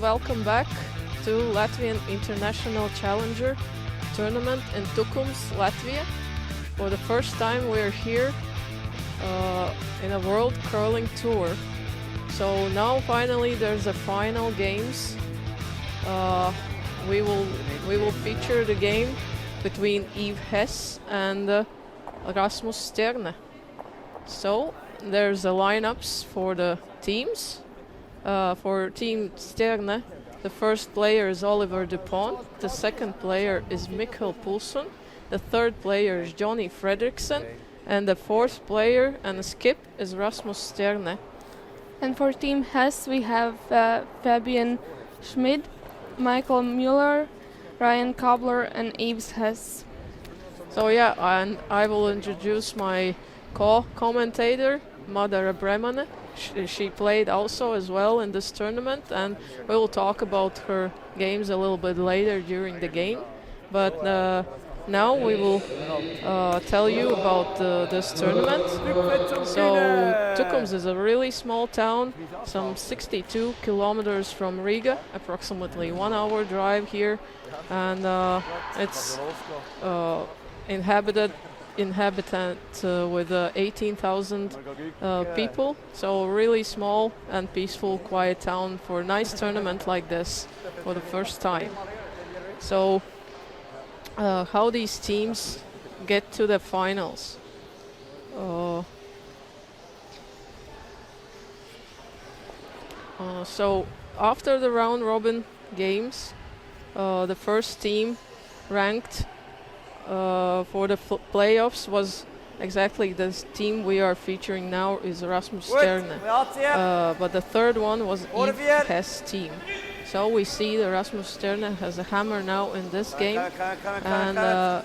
welcome back to Latvian International Challenger tournament in Tukums, Latvia. For the first time we're here in a World Curling Tour. So now finally there's a final games. We will feature the game between Hess and Rasmus Stjerne. So there's the lineups for the teams. For Team Stjerne, the first player is Oliver Dupont, the second player is Mikkel Poulsen, the third player is Johnny Fredriksson, and the fourth player and skip is Rasmus Stjerne. And for Team Hess, we have Fabian Schmid, Michael Mueller, Ryan Kobler, and Yves Hess. So yeah, and I will introduce my co-commentator, Madara Bremane. She played also as well in this tournament, and we will talk about her games a little bit later during the game. But now we will tell you about this tournament. So Tukums is a really small town, some 62 kilometers from Riga, approximately 1 hour drive here, and it's inhabitant with 18,000 people, so really small and peaceful, quiet town for a nice tournament like this for the first time. So how these teams get to the finals? So after the round robin games, the first team ranked for the playoffs was exactly this team we are featuring now is Rasmus Stjerne. But the third one was Yves Hess team. So we see the Rasmus Stjerne has a hammer now in this game, and the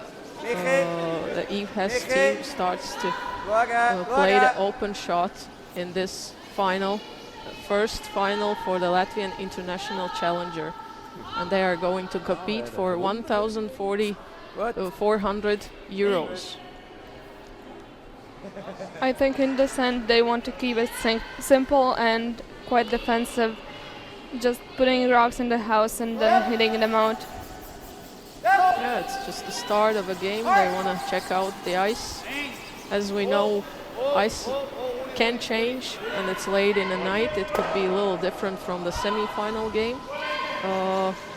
Yves Hess team starts to play the open shot in this final, first final for the Latvian International Challenger, and they are going to compete for 400 euros. I think in this end they want to keep it simple and quite defensive, just putting rocks in the house and then hitting them out. Yeah, it's just the start of a game. They want to check out the ice. As we know, ice can change, and it's late in the night. It could be a little different from the semi-final game.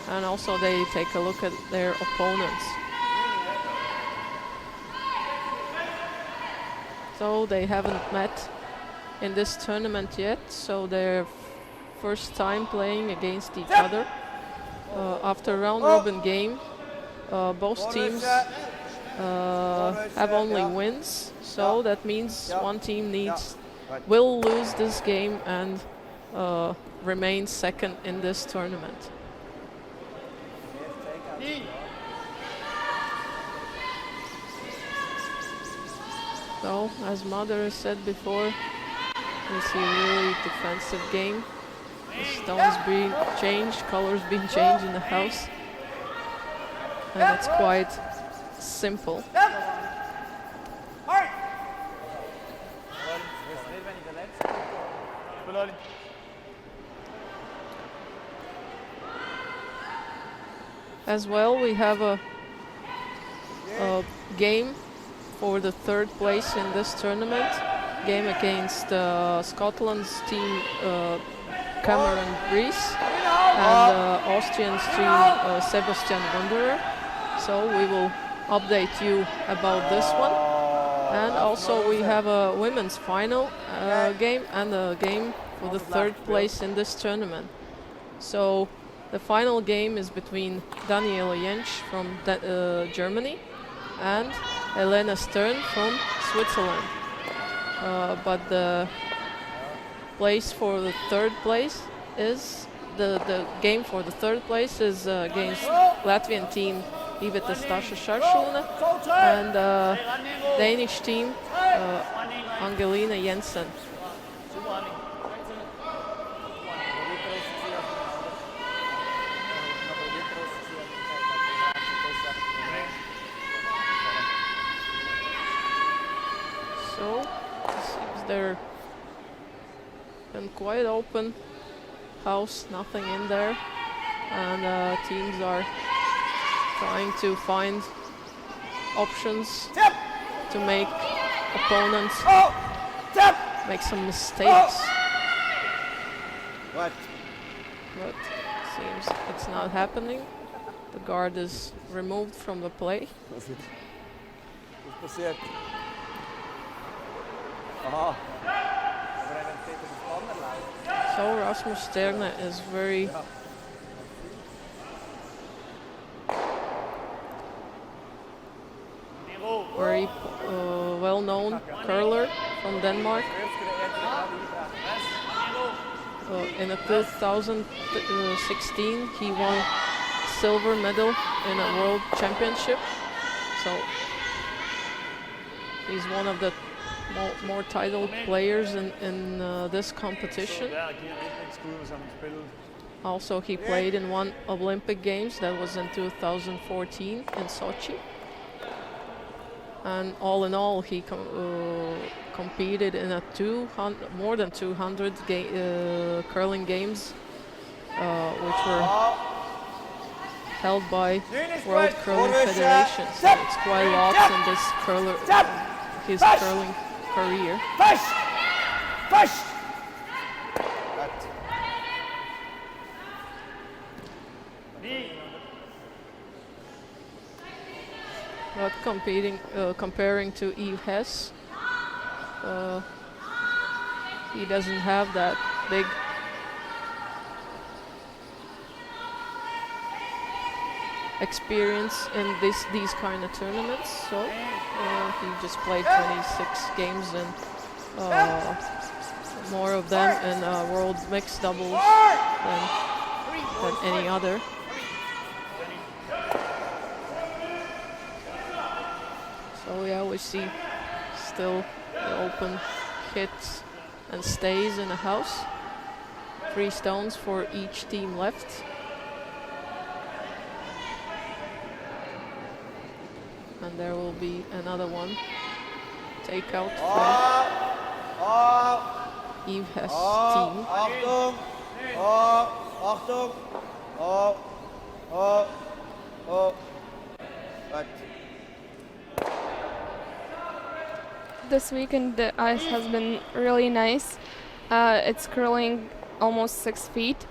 And also they take a look at their opponents. So they haven't met in this tournament yet, so they're first time playing against each other. After round robin game, both teams have only wins, so that means one team will lose this game and remain second in this tournament. So, as Mother said before, we see a really defensive game. The stones being changed, colors being changed in the house. And it's quite simple. As well, we have a game for the third place in this tournament, game against Scotland's team Cameron Rees and Austrian's team Sebastian Wanderer. So we will update you about this one. And also we have a women's final game and a game for the third place in this tournament. So the final game is between Daniela Jentsch from Germany and Elena Stern from Switzerland. But the place for the third place is the game for the third place is against Latvian team Iveta Stasha Šaršūne and Danish team Angelina Jensen. So it seems they're been quite open house, nothing in there. and teams are trying to find options to make opponents make some mistakes. What? But seems it's not happening. The guard is removed from the play. Was passiert? Aha. So Rasmus Stjerne is very well-known curler from Denmark. In 2016 he won silver medal in a world championship. So he's one of the more titled players in this competition. Also, he played in one Olympic Games, that was in 2014 in Sochi. And all in all, he competed in more than 200 curling games, which were held by World Curling Federation. So it's quite lots in this his curling career. But comparing to Hess, he doesn't have that big experience in these kind of tournaments. So he just played 26 games and more of them in world mixed doubles than any other. So yeah, we see still the open hits and stays in the house. 3 stones for each team left. And there will be another one. Take out from Hess team. Achtung! Achtung! What? This weekend the ice has been really nice. It's curling almost 6 feet.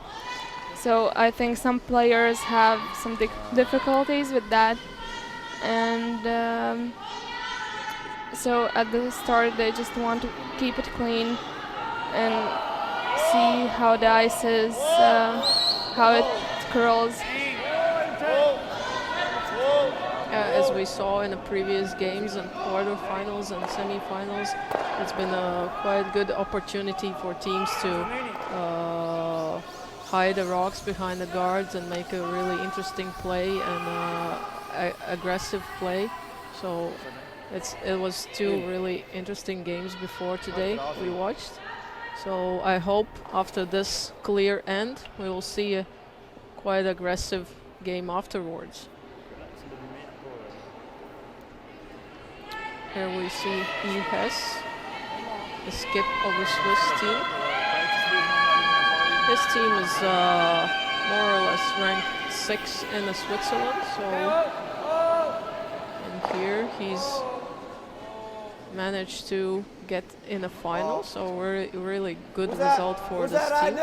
So I think some players have some difficulties with that. And so at the start they just want to keep it clean and see how the ice is, how it curls. As we saw in the previous games and quarterfinals and semifinals, it's been a quite good opportunity for teams to hide the rocks behind the guards and make a really interesting play and aggressive play. So it was 2 really interesting games before today we watched. So I hope after this clear end we will see a quite aggressive game afterwards. Here we see Hess, the skip of the Swiss team. His team is more or less ranked 6 in the Switzerland. So, and here he's managed to get in a final. So really good result for this team.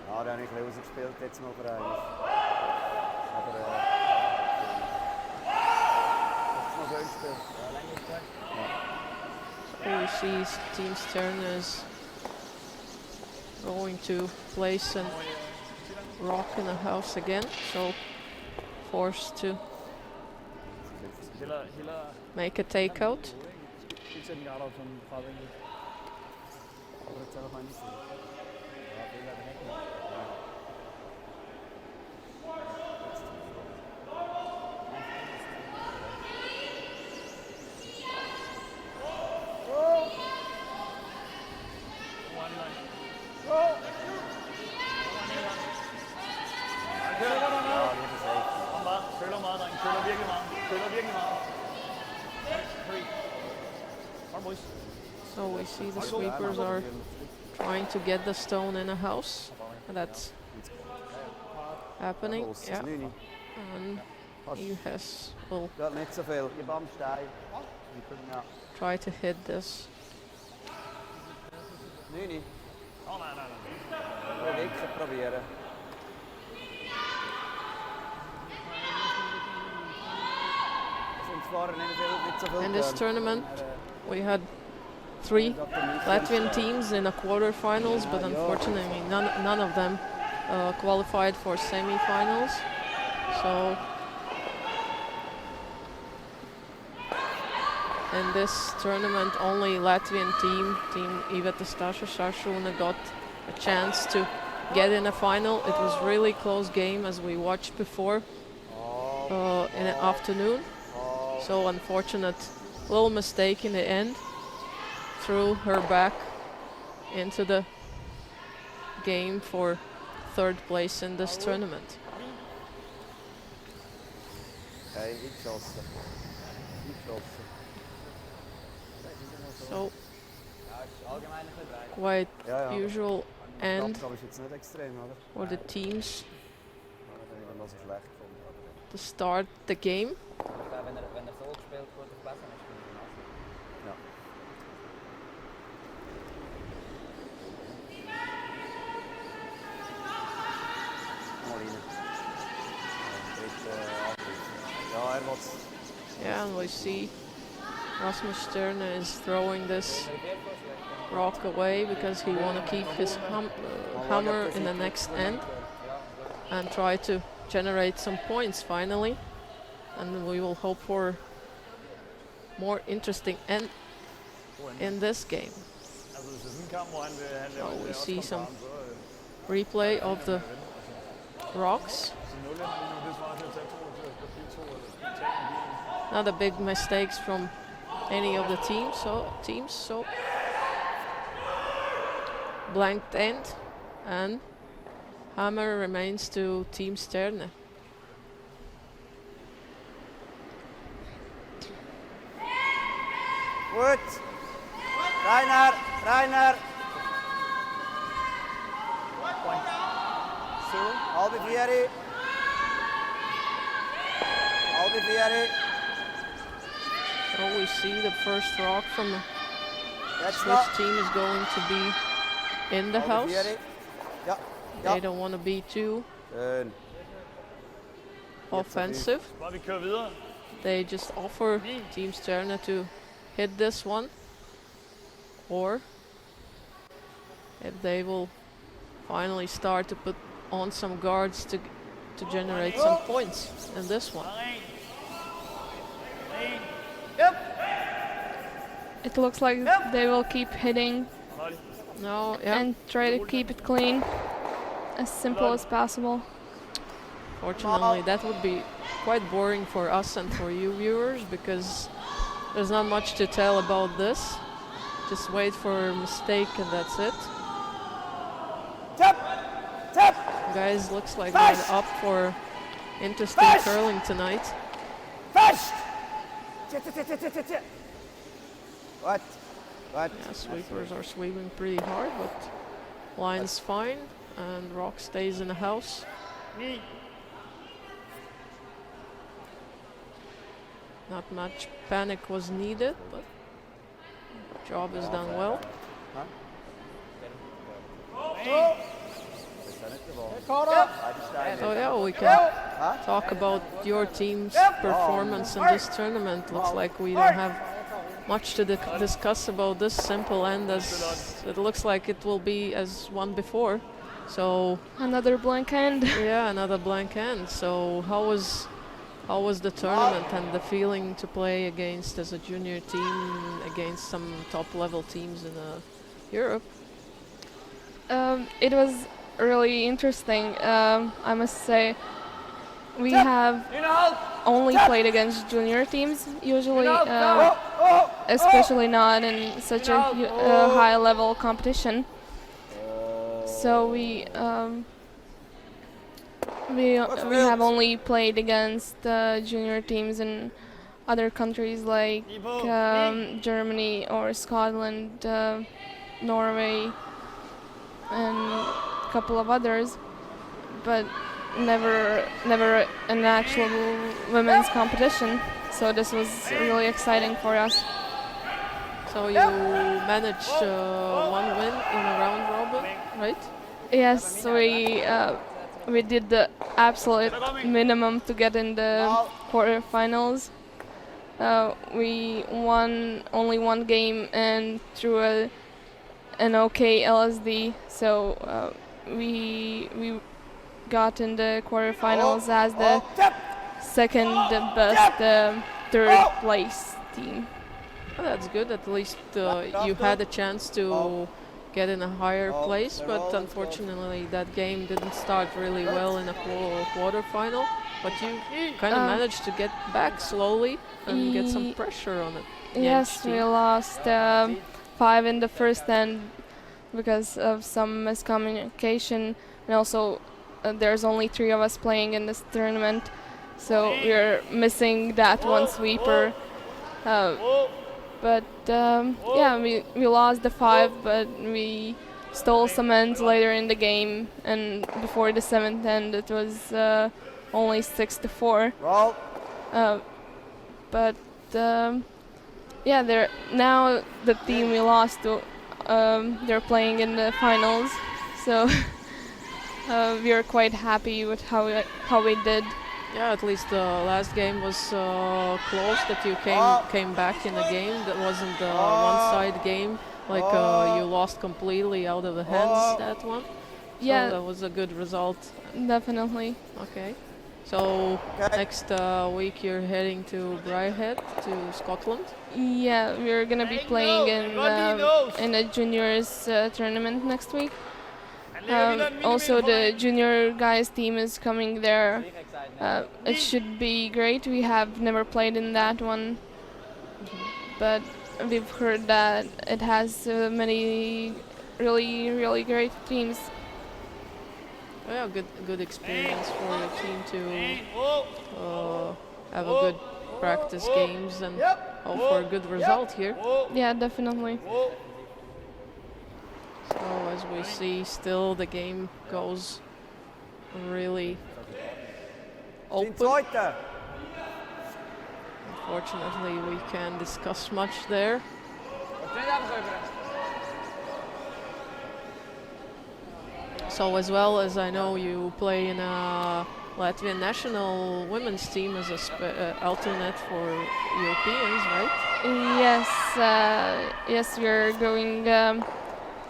Ja, der hat ein bisschen rausgespielt jetzt noch für eigentlich. Aber das ist noch schön gespielt. So we see Team Stjerne is going to place a rock in the house again, so forced to make a takeout. Ja, So we see the sweepers are trying to get the stone in a house. That's happening. Yeah. And Hess will Niet zoveel. Je bam stijf. Ja. try to hit this. Nu niet. Ik ga proberen. In this tournament, we had 3 Latvian teams in the quarterfinals, but unfortunately none of them qualified for semi-finals. So in this tournament, only Latvian team Iveta Stjerne got a chance to get in a final. It was really close game, as we watched before in the afternoon. So unfortunate little mistake in the end. Threw her back into the game for 3rd place in this tournament. So quite usual end for the teams to start the game. Yeah, and we see Rasmus Stjerne is throwing this rock away because he want to keep his hammer in the next end and try to generate some points finally. And we will hope for more interesting end in this game. So we see some replay of the rocks. Not a big mistakes from any of the teams. So blanked end, and hammer remains to Team Stjerne. Goed. Reiner. Albivieri. So we see the first rock from the Swiss team is going to be in the house. They don't want to be too offensive. They just offer Team Stjerne to hit this one, or if they will finally start to put on some guards to generate some points in this one. It looks like they will keep hitting and try to keep it clean, as simple as possible. Fortunately, that would be quite boring for us and for you viewers, because there's not much to tell about this. Just wait for a mistake and that's it. Guys, looks like we're up for interesting curling tonight. What? Yeah, sweepers are sweeping pretty hard, but line's fine and rock stays in the house. Not much panic was needed, but job is done well. So yeah, we can talk about your team's performance in this tournament. Looks like we don't have much to discuss about this simple end, as it looks like it will be as one before. So another blank end. Yeah, another blank end. So how was the tournament and the feeling to play against, as a junior team, against some top level teams in Europe? It was really interesting. I must say, we have only played against junior teams usually, especially not in such a high level competition. So we have only played against junior teams in other countries like Germany or Scotland, Norway, and a couple of others, but never an actual women's competition. So this was really exciting for us. So you managed one win in a round robin, right? Yes, we did the absolute minimum to get in the quarterfinals. We won only one game and threw an OK LSD, so we got in the quarterfinals as the second best third place team. Oh, that's good. At least you had a chance to get in a higher place, but unfortunately that game didn't start really well in a quarterfinal. But you kind of managed to get back slowly and get some pressure on it. Yes, we lost 5 in the first end because of some miscommunication, and also there's only 3 of us playing in this tournament, so we're missing that one sweeper. But yeah, we lost the 5, but we stole some ends later in the game, and before the 7th end it was only 6-4. But yeah, now the team we lost to, they're playing in the finals, so we are quite happy with how we did. Yeah, at least the last game was close, that you came back in the game. That wasn't a one-side game, like you lost completely out of the hands that one. So Yeah, that was a good result. definitely. Okay. So next week you're heading to Briarhead, to Scotland. Yeah, we're gonna be playing in a juniors tournament next week. Also, the junior guys team is coming there. It should be great. We have never played in that one, but we've heard that it has many really great teams. Yeah, good experience for your team to have a good practice games and hope for a good result here. Yeah, definitely. So as we see, still the game goes really open. Unfortunately, we can't discuss much there. So as well as I know, you play in a Latvian national women's team as a alternate for Europeans, right? Yes, yes, we're going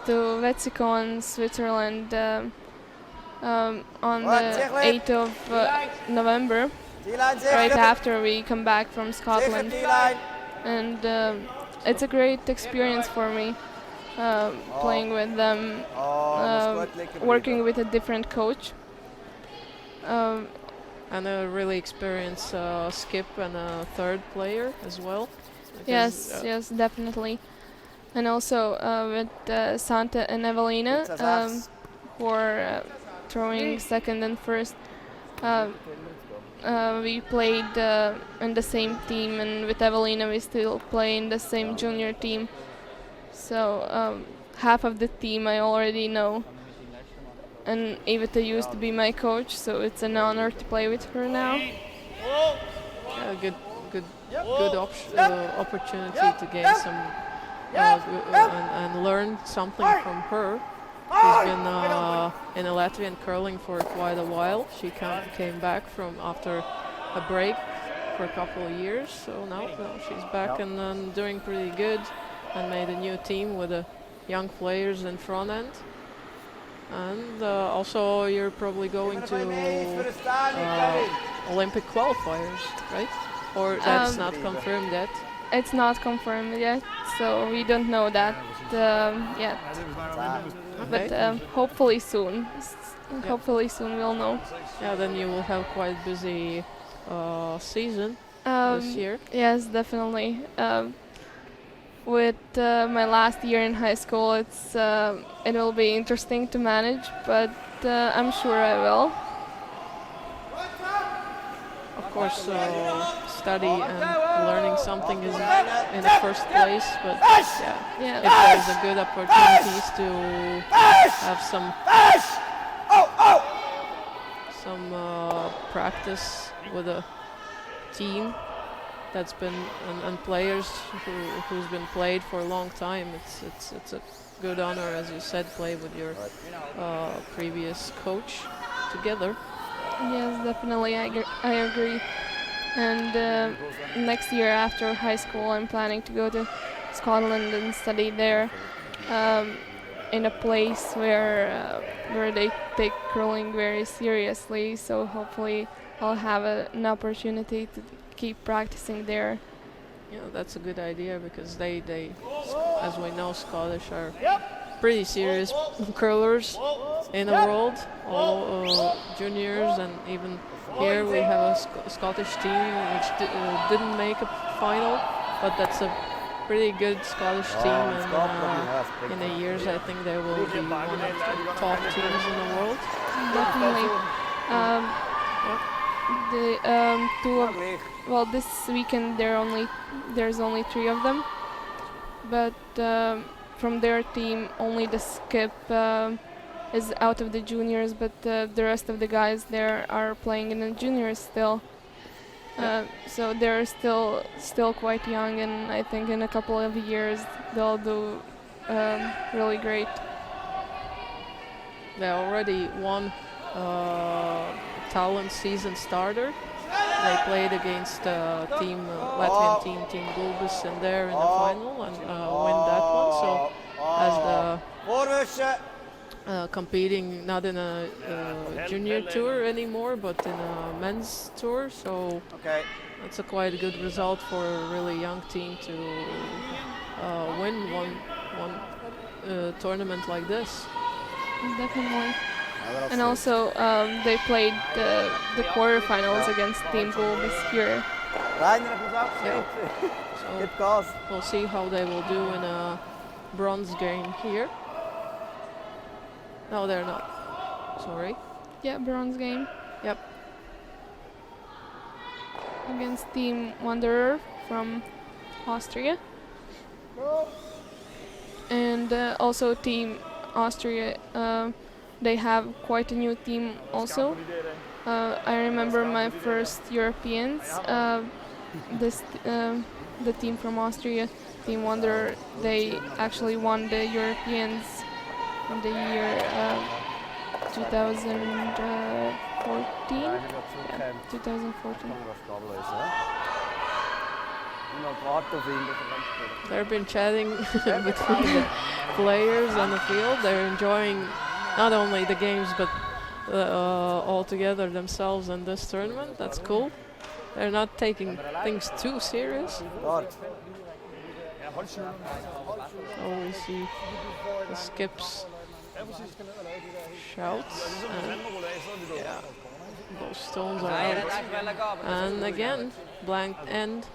to Wetzikon, Switzerland on the 8th of November, right after we come back from Scotland. And it's a great experience for me, playing with them, working with a different coach. And a really experienced skip and a third player as well. Yes, yes, definitely. And also with Santa and Evelina, who are throwing second and first. We played in the same team, and with Evelina we still play in the same junior team. So half of the team I already know. And Iveta used to be my coach, so it's an honor to play with her now. Yeah, good opportunity to gain some and learn something from her. She's been in a Latvian curling for quite a while. She came back from after a break for a couple of years, so now she's back and doing pretty good, and made a new team with young players in front end. And also you're probably going to Olympic qualifiers, right? Or that's not confirmed yet? It's not confirmed yet, so we don't know that yet. Okay. But hopefully soon. Hopefully soon we'll know. Yeah, then you will have quite busy season this year. Yes, definitely. With my last year in high school, it will be interesting to manage, but I'm sure I will. Of course, study and learning something is in the first place. But Yeah. if there's a good opportunities to have some practice with a team that's been and players who's been played for a long time, it's a good honor, as you said, play with your previous coach together. Yes, definitely, I agree. And next year after high school, I'm planning to go to Scotland and study there, in a place where they take curling very seriously. So hopefully, I'll have an opportunity to keep practicing there. Yeah, that's a good idea because as we know, Scottish are pretty serious curlers in the world, all juniors, and even here we have a Scottish team which didn't make a final, but that's a pretty good Scottish team, and in the years I think they will be one of the top teams in the world. Definitely. This weekend there's only 3 of them, but from their team only the skip is out of the juniors, but the rest of the guys there are playing in the juniors still. So they're still quite young, and I think in a couple of years they'll do really great. They already won talent season starter. They played against Latvian team Gulbis in there in the final and win that one. So as the competing not in a junior tour anymore, but in a men's tour. So that's a quite good result for a really young team to win one tournament like this. Definitely. And also, they played the quarterfinals against Team Goal this year. So we'll see how they will do in a bronze game here. No, they're not. Sorry. Yeah, bronze game. Yep. Against Team Wanderer from Austria. And also Team Austria, they have quite a new team also. I remember my first Europeans, the team from Austria, Team Wanderer, they actually won the Europeans in the year 2014. Yeah, 2014. They've been chatting between the players on the field. They're enjoying not only the games but all together themselves in this tournament. That's cool. They're not taking things too serious. So we see the skips shouts and those stones are out. And again, blanked end.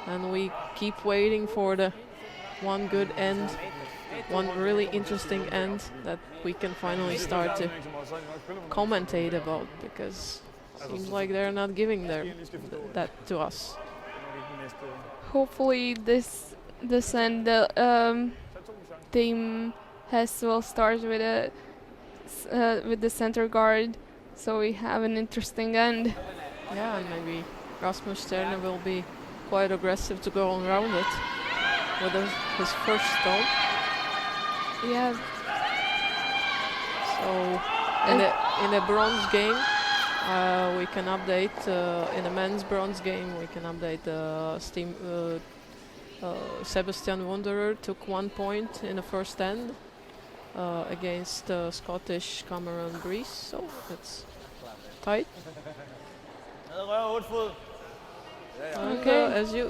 And we keep waiting for the one good end, one really interesting end that we can finally start to commentate about, because it seems like they're not giving that to us. Hopefully this end, Team Hess will start with the center guard, so we have an interesting end. Yeah, and maybe Rasmus Stjerne will be quite aggressive to go around it with his first stone. Yeah. So in the bronze game, we can update. In the men's bronze game, we can update the Sebastian Wanderer took 1 point in the first end against Scottish Cameron Breeze, so it's tight. Okay.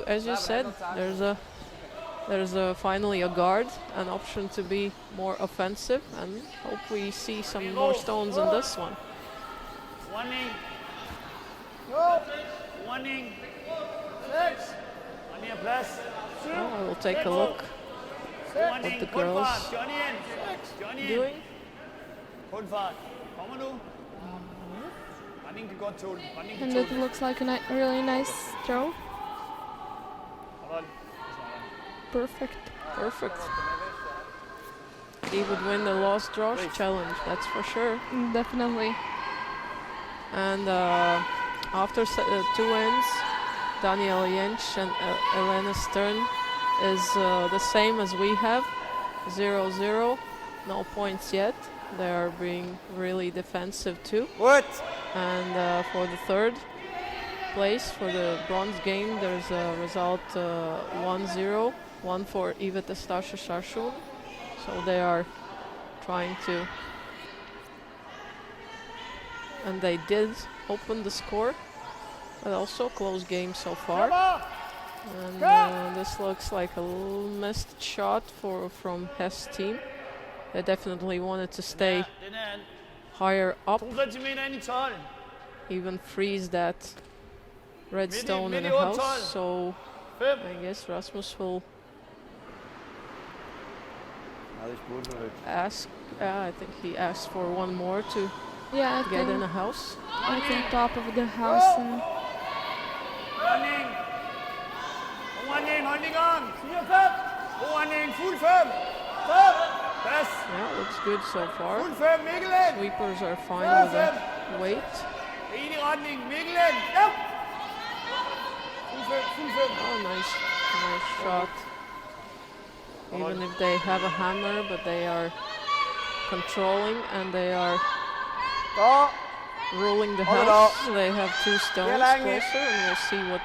As you said, there's finally a guard, an option to be more offensive, and hope we see some more stones in this one. I will take a look what the girls doing. And it looks like a really nice throw. Perfect. Perfect. He would win the Lost Draws challenge, that's for sure. Definitely. And after 2 ends, Daniel Jentsch and Elena Stjerne is the same as we have, 0-0, no points yet. They are being really defensive too. What? And for the third place, for the bronze game, there's a result 1-0, 1 for Iveta Stasha Šašun. So they are trying to, and they did open the score, but also close game so far. And this looks like a little missed shot from Hess team. They definitely wanted to stay higher up, even freeze that red stone in the house. So I guess Rasmus will ask, I think he asked for one more to Yeah, I get think in the house. I think top of the house. And Yeah, looks good so far. Sweepers are fine with the weight. Oh, nice shot. Even if they have a hammer, but they are controlling and they are ruling the house. They have 2 stones closer, and we'll see what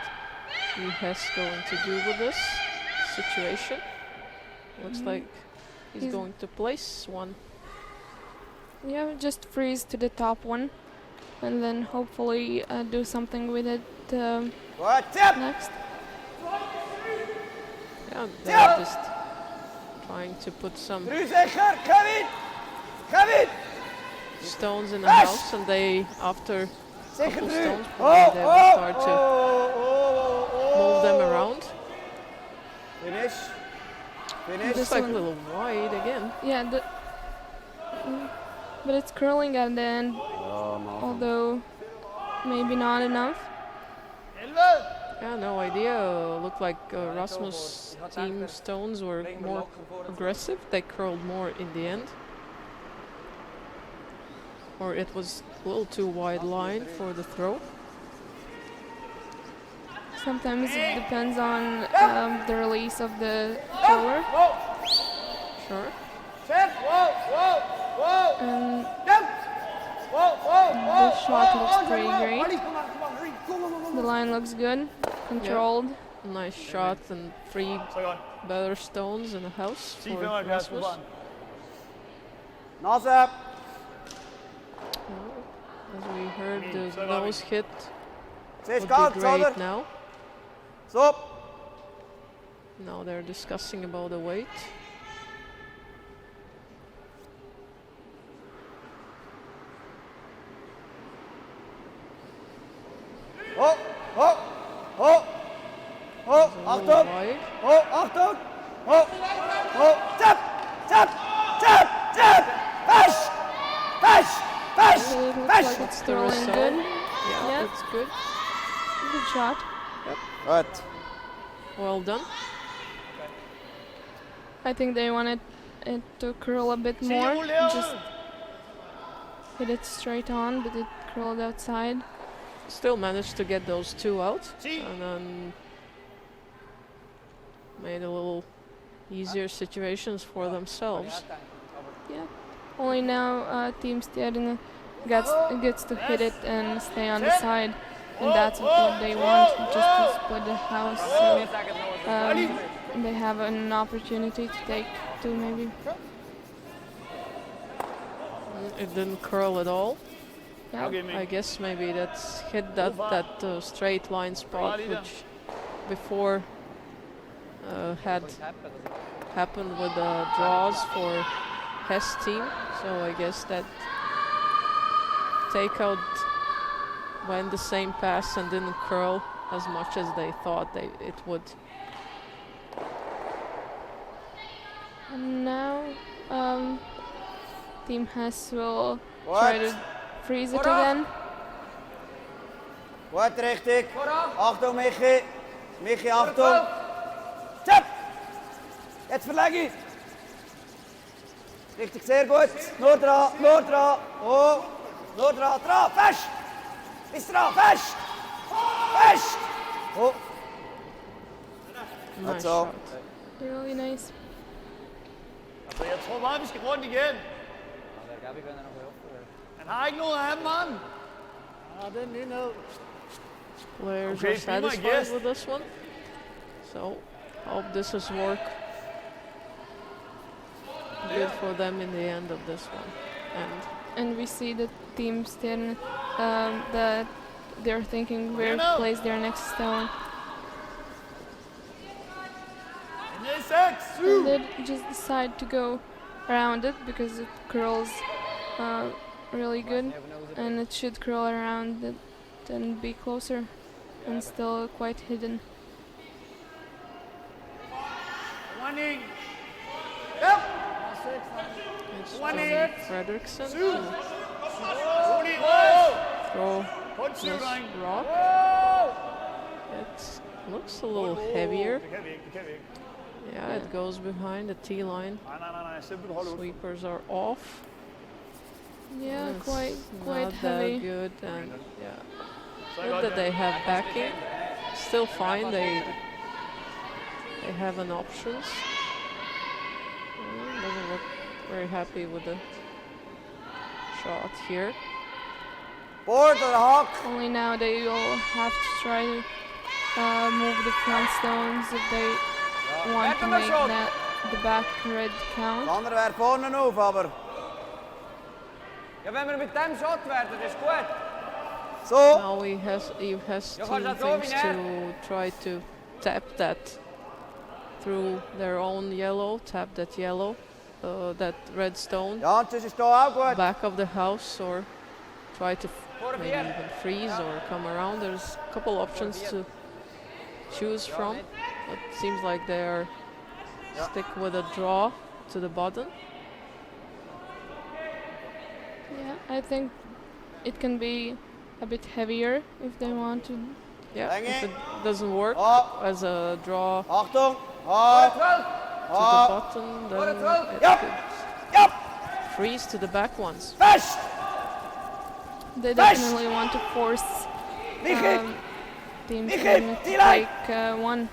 Hess going to do with this situation. Looks like he's going to place one. yeah, just freeze to the top one, and then hopefully do something with it next. Yeah, they're just trying to put some stones in the house, and they, after a couple stones, probably they will start to move them around. Finish. It's like a little wide again. Yeah, but it's curling at the end, although maybe not enough. Yeah, no idea. Looked like Rasmus' team stones were more aggressive. They curled more in the end. Or it was a little too wide line for the throw. Sometimes it depends on the release of the thrower. Sure. And the shot looks pretty great. The line looks good, controlled. Yep. Nice shot and 3 better stones in the house for Rasmus. Nase. As we heard, the nose hit Zes would kant, be great Sander. now. Stop. Now they're discussing about the weight. Oh, oh, oh, oh, It's a little Achtung. wide. Oh, Achtung. Oh, oh, tap, tap, tap, tap. Pass, pass, pass, It looks pass. like it's the curling result. good. Yeah, Yeah. that's good. Good shot. Right. Well done. I think they wanted it to curl a bit more. Just hit it straight on, but it curled outside. Still managed to get those 2 out, and then made a little easier situations for themselves. Yeah. Only now Team Stjerne gets to hit it and stay on the side, and that's what they want, just to split the house. So they have an opportunity to take 2 maybe. It didn't curl at all. Yeah. I guess maybe that's hit that straight line spot, which before had happened with the draws for Hess team. So I guess that takeout went the same pass and didn't curl as much as they thought it would. And now Team Hess will try to freeze it again. Gut, richtig. Achtung, Michi. Michi, Achtung. Zap! Jetzt verlege ich. Richtig, sehr gut. Nur dran, nur dran. Oh, nur dran, dran, fest. Bis dran, fest. Fest. Oh. Nice That's all. shot. Really nice. Also jetzt vor mal ich gewonnen gehen. En hij nog hem man. Players Okay, are be my satisfied guest. with this one. So, hope this is work good for them in the end of this one. And we see the team Stjerne that they're thinking where to place their next stone. Nee, 6. And they just decide to go around it because it curls really good, and it should curl around it and be closer and still quite hidden. Warning. Yep. It's Twenty. Johnny Fredrickson Two. to throw Punch you this line. rock. It looks a little heavier. Yeah, it goes behind the tee line. Nej, simpelthen hold ud. Sweepers are off. Yeah, It's quite not heavy. that good, and yeah, good that they have backing. Still fine. They have an options. Doesn't look very happy with the shot here. Board or hawk. Only now they will have to try to move the front stones if they want to make that the back red count. De andere wäre vorne auf, aber Ja, wenn wir mit dem Shot werden, ist gut. so. Now he has Ja, team kannst du das thinks so to try to tap that through their own yellow, tap that yellow, that red stone, Ja, und das ist hier auch gut. back of the house, or try to maybe even freeze or come around. There's a couple options to choose from, but it seems like they are stick with a draw to the button. Yeah, I think it can be a bit heavier if they want to. Yeah, if it doesn't work Hawk. as a draw to Achtung. Hawk. the Hawk. button, then it Yep. could Yep. freeze to the back ones. Fest. They definitely want to force Michi. Team Michi, Stjerne to die lijn. take one.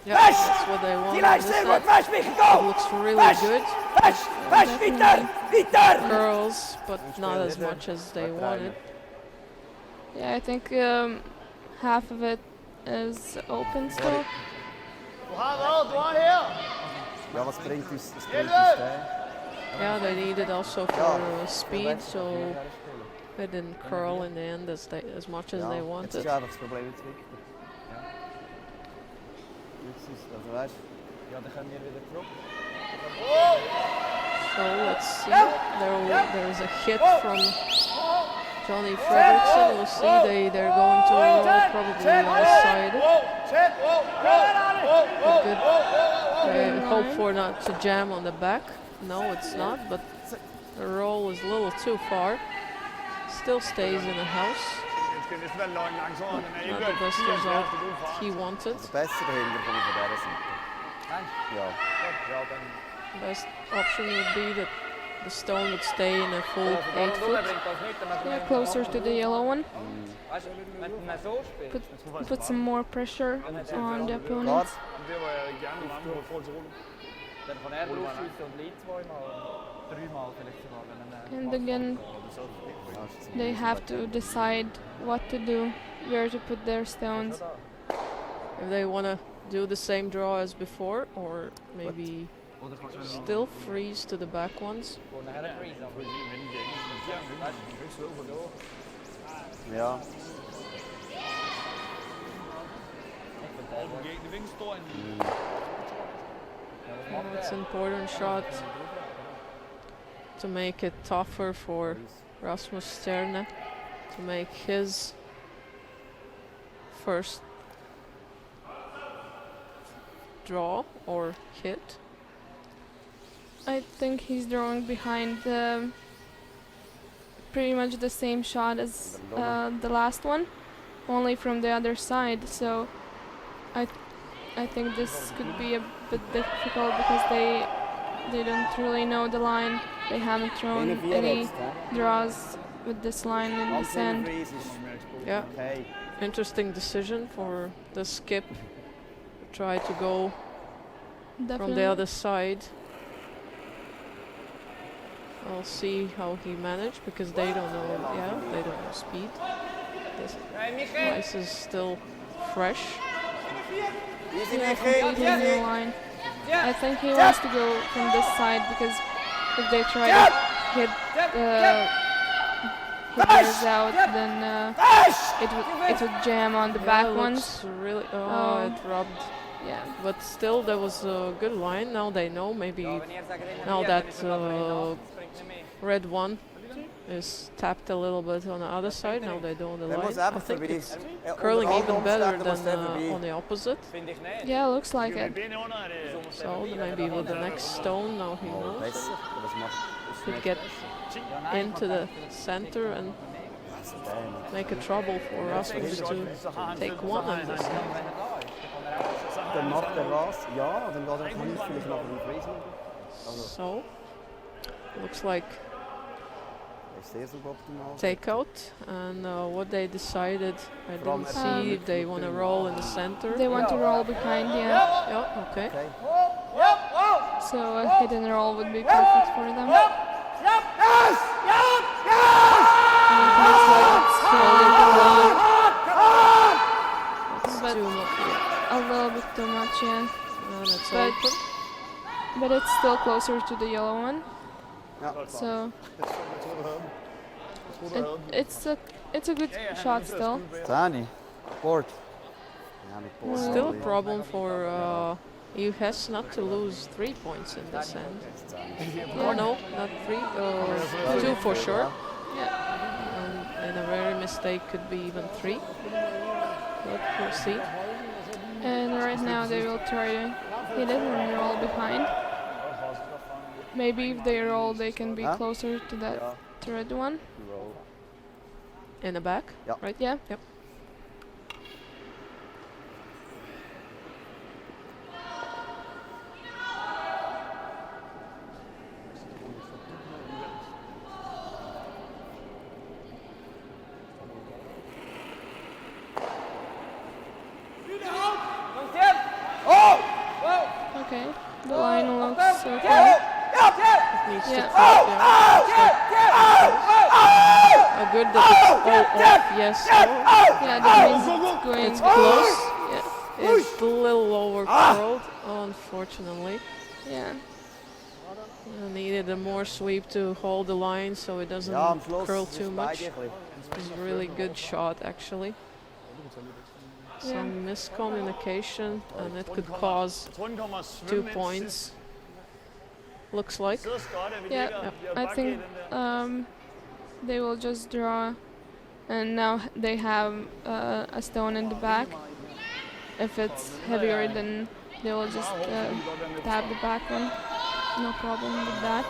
Yeah, Fest. that's what they want. Die on lijst this sehr side. gut. Fest, Michi, It go. looks really Fest. good. Fest. Fest. Weiter. Weiter. Curls, but not as much as they wanted. Yeah, I think half of it is open still. Du har wel, du har her. Ja, was bringt uns das? Yeah, they needed also for speed, so it didn't curl in the end as much as they Jetzt wanted. ist einfach das Problem jetzt weg. Jetzt ist, also weißt Ja, dann können wir wieder zurück. So let's see. There is a hit from Johnny Fredrickson. We'll see. They're going to roll probably on the side. Check. Good. I hope for not to jam on the back. No, it's not, but the roll is a little too far. Still stays in the house. Jetzt geht es wel lang langzamer. Den er Not ikke the best result he wanted. besser dahinter von der Seite. Ja. Ja, dan... Best option would be that the stone would stay in a full 8 Warum foot. bringt das nicht, wenn Yeah, man closer to the yellow one. Weißt du, wenn man so spielt, Put some more pressure on the opponent. Klar. Det var jeg gerne vil ramme på i forhold til rullen. dann kann er drauf schiessen und Lead zweimal. Dreimal vielleicht sogar, wenn er... And again, they have to decide what to do, where to put their stones. If they want to do the same draw as before, or maybe still freeze to the back ones. Wo nachher freeze aber. Ja. De wing står en... It's an important shot to make it tougher for Rasmus Stjerne to make his first draw or hit. I think he's drawing behind pretty much the same shot as the last one. only from the other side. So I think this could be a bit difficult because they don't really know the line. They haven't thrown any draws with this line in the sand. Yeah, interesting decision for the skip. Try to go from the other side. I'll see how he managed because they don't know. Yeah, they don't know speed. This ice is still fresh. Yeah, completely new line. I think he wants to go from this side because if they try to hit theirs out, then it would jam on the back ones. Really, it rubbed. Yeah. But still, there was a good line. Now they know. Maybe now that red one is tapped a little bit on the other side. Now they know the line. I think it's curling even better than on the opposite. Yeah, looks like it. So maybe with the next stone, now he knows. Could get into the center and make a trouble for Rasmus to take one on this end. Dann macht er was? Ja, dann geht er nicht vielleicht noch einen Freeze machen. So, looks like takeout, and what they decided, I didn't see if they want to roll in the center. They want to roll behind, yeah. Yeah, okay. So a hit and roll would be perfect for them. But a little bit too much, yeah. But it's still closer to the yellow one. So it's a good shot still. Still a problem for Hess not to lose 3 points in this end. Oh no, not 3, 2 for sure. Yeah. And a rare mistake could be even 3. But we'll see. And right now they will try to hit it and roll behind. Maybe if they roll, they can be closer to that red one. In the back, right? Yeah. Yep. Okay, the line looks okay. Needs to good that it's all off, yes. Yeah, that means it's going close. Yeah. It's a little over curled, unfortunately. Yeah. Needed a more sweep to hold the line so it doesn't curl too much. It was a really good shot, actually. Some miscommunication, and it could cause 2 points. Looks like. Yeah, I think they will just draw, and now they have a stone in the back. If it's heavier, then they will just tap the back one. No problem with that.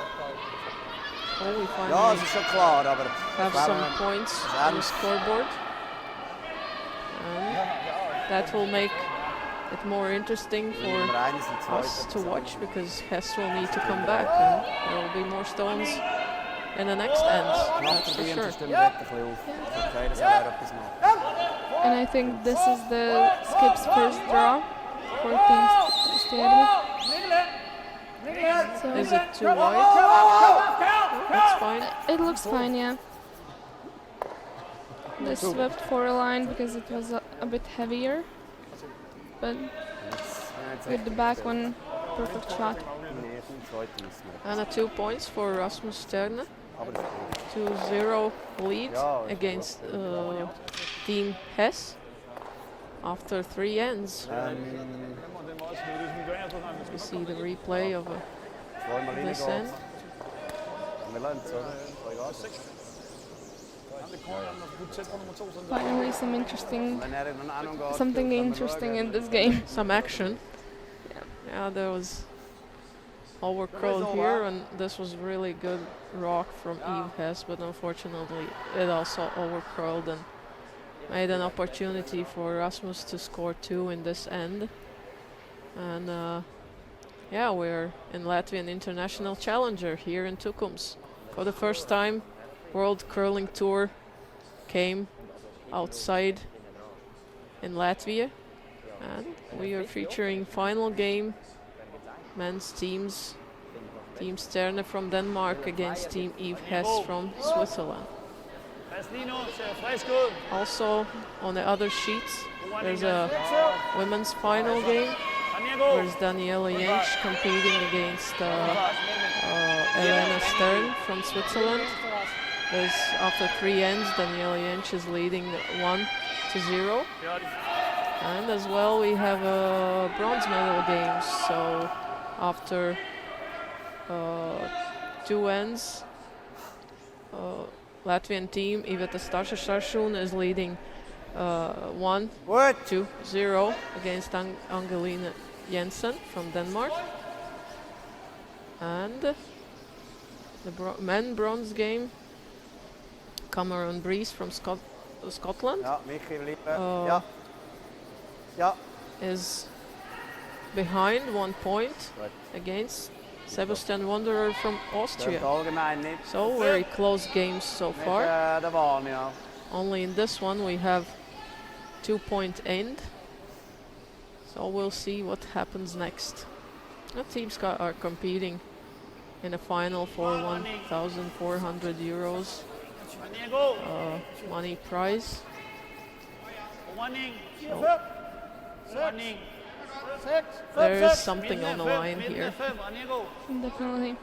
Oh, we finally have some points on the scoreboard. That will make it more interesting for us to watch because Hess will need to come back and there will be more stones in the next end, that's for sure. And I think this is the skip's first draw for Team Stjerne. So is it too wide? That's fine. It looks fine, yeah. They swept for a line because it was a bit heavier, but with the back one, perfect shot. And 2 points for Rasmus Stjerne. 2-0 lead against Team Hess after 3 ends. You see the replay of this end. Finally, something interesting in this game. Some action. Yeah, there was over curl here, and this was really good rock from Hess, but unfortunately it also over curled and made an opportunity for Rasmus to score 2 in this end. And yeah, we're in Latvian International Challenger here in Tukums. For the first time, World Curling Tour came outside in Latvia, and we are featuring final game, men's teams, Team Stjerne from Denmark against Team Hess from Switzerland. Also on the other sheets, there's a women's final game. There's Daniela Jentsch competing against Elena Stern from Switzerland. There's, after 3 ends, Daniela Jentsch is leading 1-0. And as well, we have bronze medal games. So after 2 ends, Latvian team Iveta Starša-Šaršūna is leading 1-0 against Angelina Jensen from Denmark. And the men bronze game, Cameron Breeze from Scotland is behind 1 point against Sebastian Wanderer from Austria. So very close games so far. Only in this one we have 2-point end. So we'll see what happens next. The teams are competing in a final for 1,400 euros money prize. So there is something on the line here. Definitely.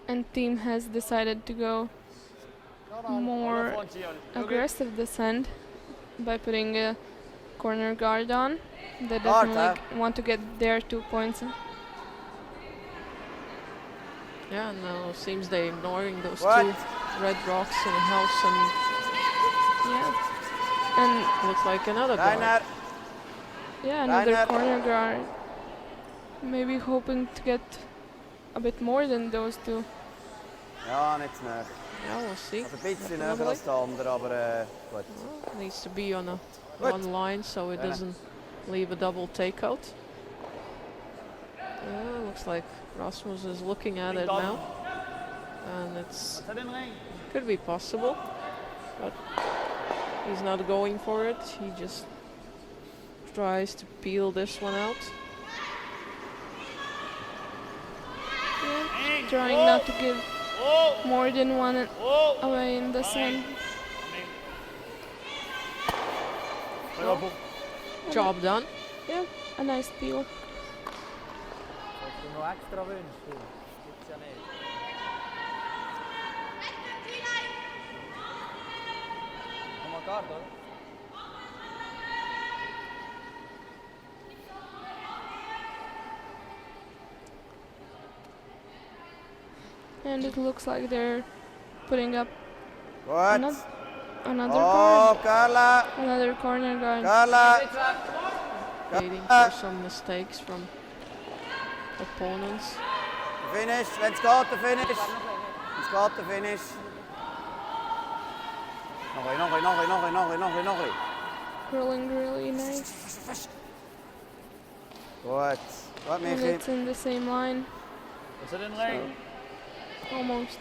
And team has decided to go more aggressive this end by putting a corner guard on. They definitely want to get their 2 points. Yeah, no, seems they're ignoring those 2 red rocks in the house, and yeah, and looks like another guard. Yeah, another corner guard. Maybe hoping to get a bit more than those 2. Ja, nicht zu nah. Yeah, we'll see. Also ein bisschen näher als der andere, aber gut. Well, needs to be on one line so it doesn't leave a double takeout. Looks like Rasmus is looking at it now, and it's could be possible, but he's not going for it. He just tries to peel this one out. Yeah, trying not to give more than 1 away in this one. Job done. Yeah, a nice peel. Wenn du noch extra wünschst, gibt's ja nicht. Komm mal Guard, oder? And it looks like they're putting up Gut. another Oh, guard. Carla. Another corner guard. Carla. Waiting for some mistakes from opponents. The finish. Let's go to finish. Let's go to finish. Nog een. Curling really nice. Goed. Wat And Michi? it's in the same line. Is it in lane? Almost.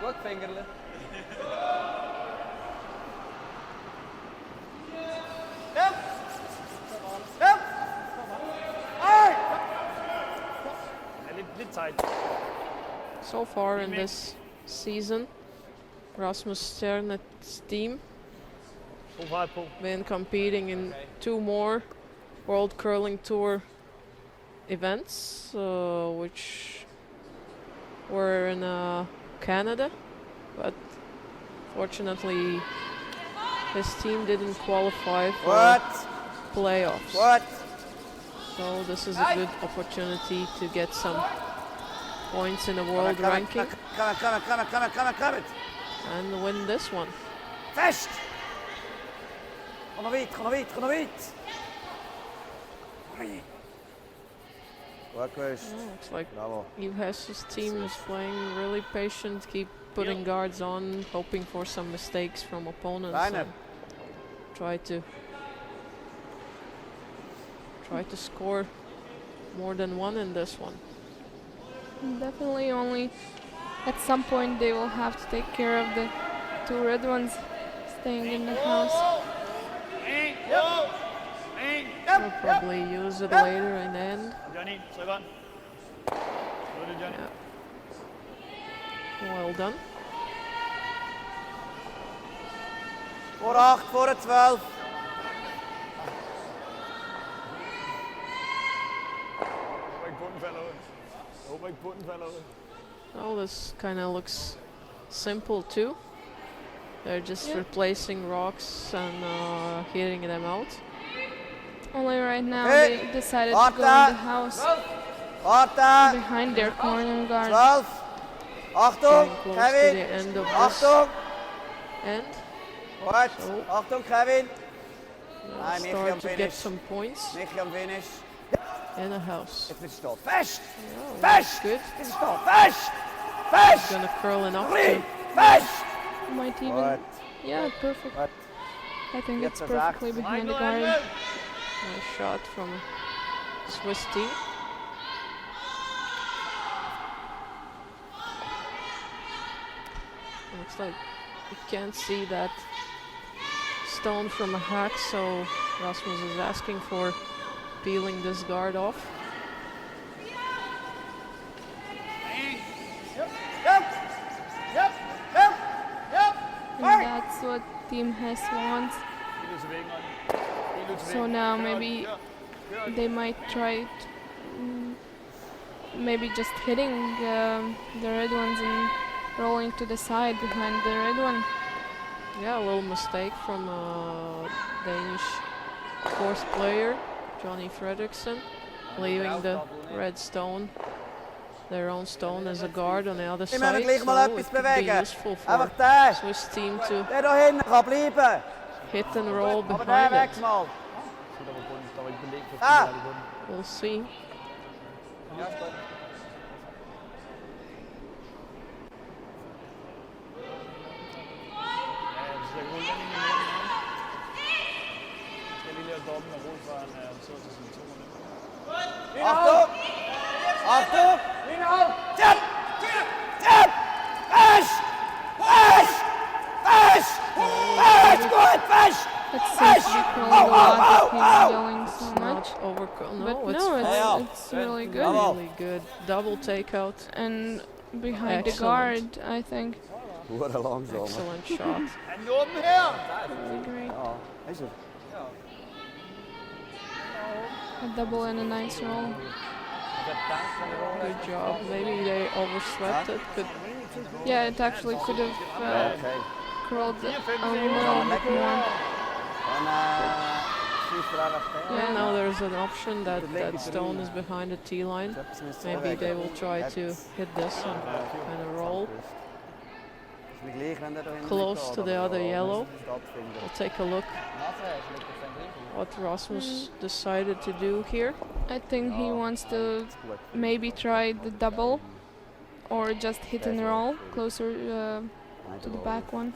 Gut, Fingerle. Yep. Yep. Hey. A bit tight. So far in this season, Rasmus Stjerne's team Pull hard, pull. been competing in 2 more World Curling Tour events, which were in Canada, but fortunately his team didn't qualify for What? playoffs. What? So this is a good opportunity to get some points in the world ranking Come it. and win this one. Fest. Ga naar wit. Gut gewusst. Looks like Bravo. Hess's team is playing really patient, keep putting guards on, hoping for some mistakes from opponents. Rainer. And try to score more than one in this one. Definitely only at some point they will have to take care of the two red ones staying in the house. We'll probably use it later in the end. Johnny, så godt. Good, Johnny. Yeah. Well done. Vor 8, vor 12. Håber ikke bunden falder ud. Håber ikke bunden falder ud. Well, this kind of looks simple too. They're just replacing rocks and hitting them out. Only right now Hey, they decided to go in the house Warte. behind their corner guard. 12. Achtung, Getting close to Kevin. the end of this Achtung. end. Gut. So. Achtung, Kevin. Let's Michi am start to get finish. some points Michi am Finish. in the house. Jetzt wird stehen. Fest. Oh, that's Fest. good. Jetzt ist stehen. Fest. Fest. Gonna curl enough Free. to Fest. Might even, Gut. yeah, perfect. Gut. I think it's Jetzt perfectly sechs. behind the guard. nice shot from Swiss team. Looks like you can't see that stone from a hack, so Rasmus is asking for peeling this guard off. Yep. Yep. Yep. Yep. And that's what Team Hess wants. Helt ud til væggen, Olli. Helt ud til So væggen. now Kør, maybe kør, kør. they might try maybe just hitting the red ones and rolling to the side behind the red one. Yeah, a little mistake from Danish fourth player, Johnny Fredriksson, leaving the red stone, their own stone, as a guard on the other Wir müssen side. gleich mal So etwas it could be bewegen. useful Einfach for der. Swiss team to Der da hinten kann bleiben. hit and roll Aber der behind weg it. mal. Så der var bunden. Der var ikke belæg for Ah. at i bunden. We'll see. Ja, vi skal rulle den ind i midten. Jeg skal lige lave dobbelt med rulle, før han sidder til sine 2 minutter. Achtung. Achtung. Jump. Jump. Fest. Fest. Fest. Fest. Gut. Fest. It seems to be curling a lot if he's yelling so much. Not overcome. No, But it's no, Yeah. it's really good. Bravo. really good. Double takeout. And behind the Excellent. guard, I think. Hure langsam. Excellent shot. Er den åben her? Really great. Ja, ist er. A double and a nice roll. Good job. Maybe they overslept it. Could Yeah, it actually could have Okay. curled a little bit more. Und schießt er einfach der. Yeah, now there's an option that that stone is behind the T line. Etwas müssen Maybe bewegen. they will try to hit this and kind of roll. Ist mir gleich, wenn der da hinten Close geht, to the aber other ja, yellow. muss stattfinden. We'll take a look what Rasmus decided to do here. I think he wants to maybe try the double or just hit and roll closer to the back one.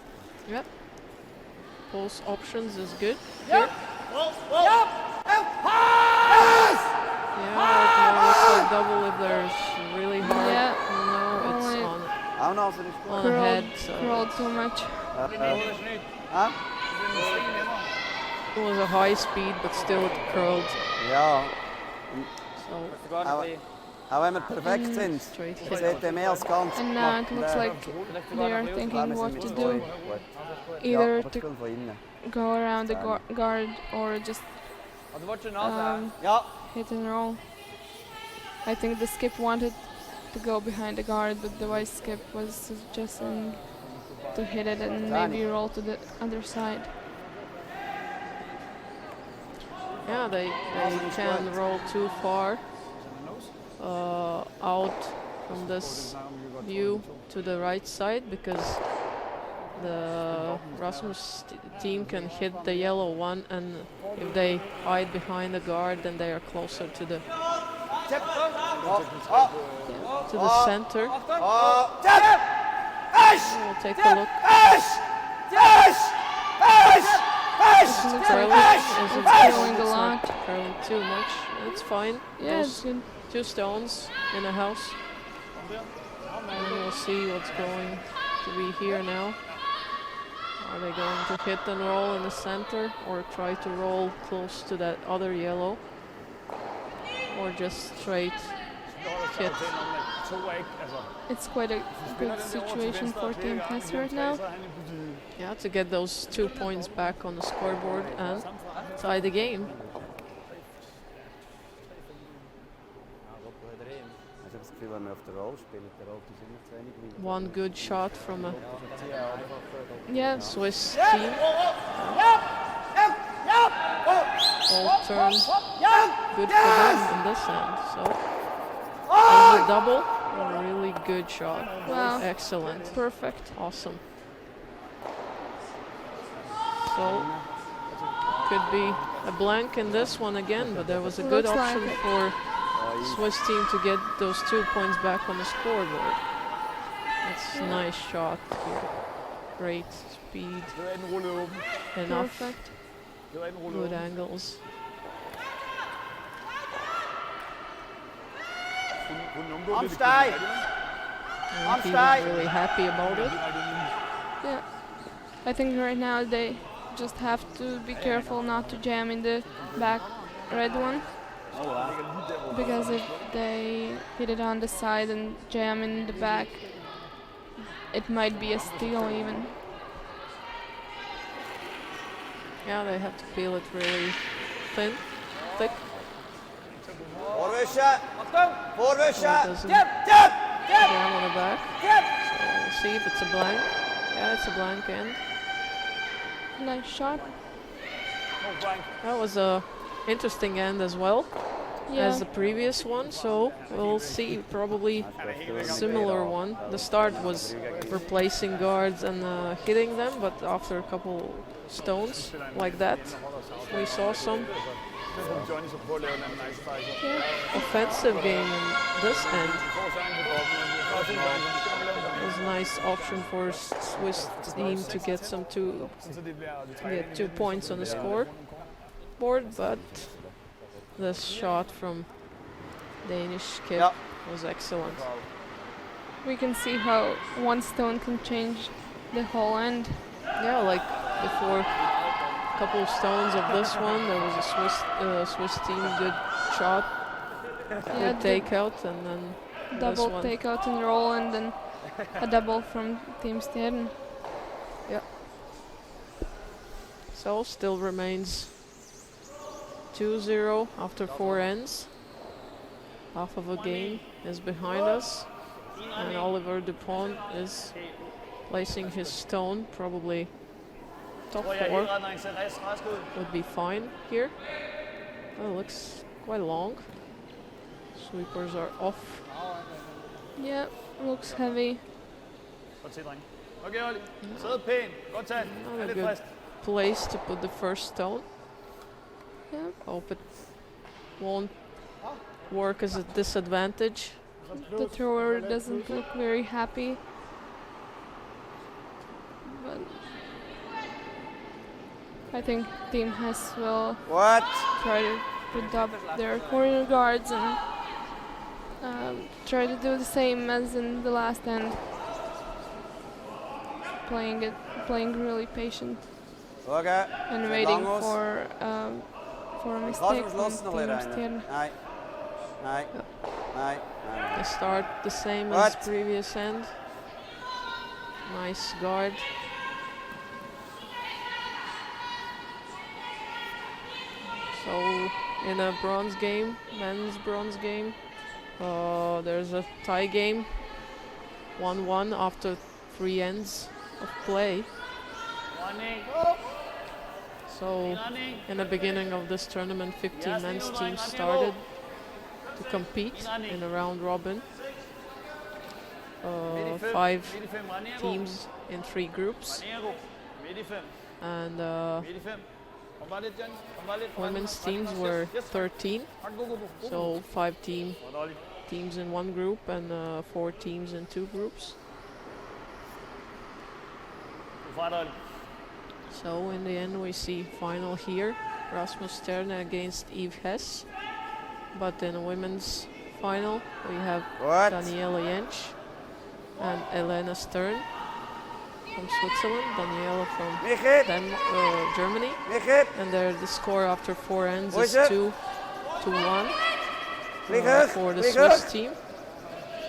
Both options is good. Whoa, whoa. Yeah, it looks like double if there's really hard. Yeah. No, it's Only on Auch noch, so ist gut. the head. So Curled too much. Ja? it was a high speed, but still it curled. Ja, So auch wenn wir perfekt sind, straight das hit. wird er mehr als ganz And now it looks like they are thinking what to do. Either to von innen. go around the guard or just Og du var ikke noget Ja, hit and roll. I think the skip wanted to go behind the guard, but the vice skip was suggesting to hit it and maybe roll to the other side. Yeah, they can roll too far out from this view to the right side because the Rasmus team can hit the yellow one, and if they hide behind the guard, then they are closer to the Tip. To the center. Tip. Fish. We'll take a look. Fish. Fish. Fish. Fish. It looks Curling like is it's curling a lot. curling too much. It's fine. Yeah, it's Those good. 2 stones in a house. And we'll see what's going to be here now. Are they going to hit and roll in the center or try to roll close to that other yellow? Or just straight hit? It's quite a good situation for Team Hess right now. Yeah, to get those 2 points back on the scoreboard and tie the game. One good shot from a Yeah, Swiss team. All turn good for them in this end. So there's a double. A really good shot. Wow. Excellent. perfect. Awesome. So could be a blank in this one again, but there was a good Looks option like it. for Swiss team to get those 2 points back on the scoreboard. That's a nice shot here. Great speed. Enough. Perfect. Good angles. Amstei. And he was really happy about it. Yeah. I think right now they just have to be careful not to jam in the back red one. Because if they hit it on the side and jam in the back, it might be a steal even. Yeah, they have to peel it really thin, thick. Voorwisje. Voorwisje. So it doesn't Tip. Tip. Tip. jam on the back. Tip. So we'll see if it's a blank. Yeah, it's a blank end. Nice shot. That was a interesting end as well Yeah. as the previous one, so we'll see probably a similar one. The start was replacing guards and hitting them, but after a couple stones like that, we saw some offensive game in this end. It was a nice option for Swiss team to get to get 2 points on the scoreboard, but the shot from Danish kid Yeah. was excellent. We can see how one stone can change the whole end. Yeah, like before a couple of stones of this one, there was a Swiss team good shot, Yeah, good the takeout, and then this double one. takeout and roll, and then a double from Team Stjerne. So still remains 2-0 after 4 ends. Half of a game is behind us, and Oliver Dupont is placing his stone, probably top 4 would be fine here. Oh, looks quite long. Sweepers are off. Yeah, looks heavy. Okay, Olli. Sid pænt. Godt taget. Not a Lidt good frisk. place to put the first stone. Yeah, Hope it won't work as a disadvantage. the thrower doesn't look very happy. But I think Team Hess will What? try to put up their corner guards and try to do the same as in the last end. Playing really patient Okay. and waiting Langos. for a Laat mistake ons from los nog weer Team rijden. Stjerne. Nee. Nee. Nee. They start the same as What? previous end. Nice guard. So in a bronze game, men's bronze game, there's a tie game, 1-1 after 3 ends of play. So in the beginning of this tournament, 15 men's teams started to compete in a round robin. 5 teams in 3 groups, and Kom bare lidt, Jan. Kom bare lidt. Women's teams were 13, God. so 5 Godt, Olli. teams in one group and 4 teams in 2 groups. God fra dig, Olli. So in the end we see final here, Rasmus Stjerne against Hess. But in the women's final we have Godt. Daniela Jentsch and Elena Stern from Switzerland, Daniela from Michit. Germany. Michit. And there the score after 4 ends is Voice. 2-1 Vlieg for the vlieg Swiss terug. team.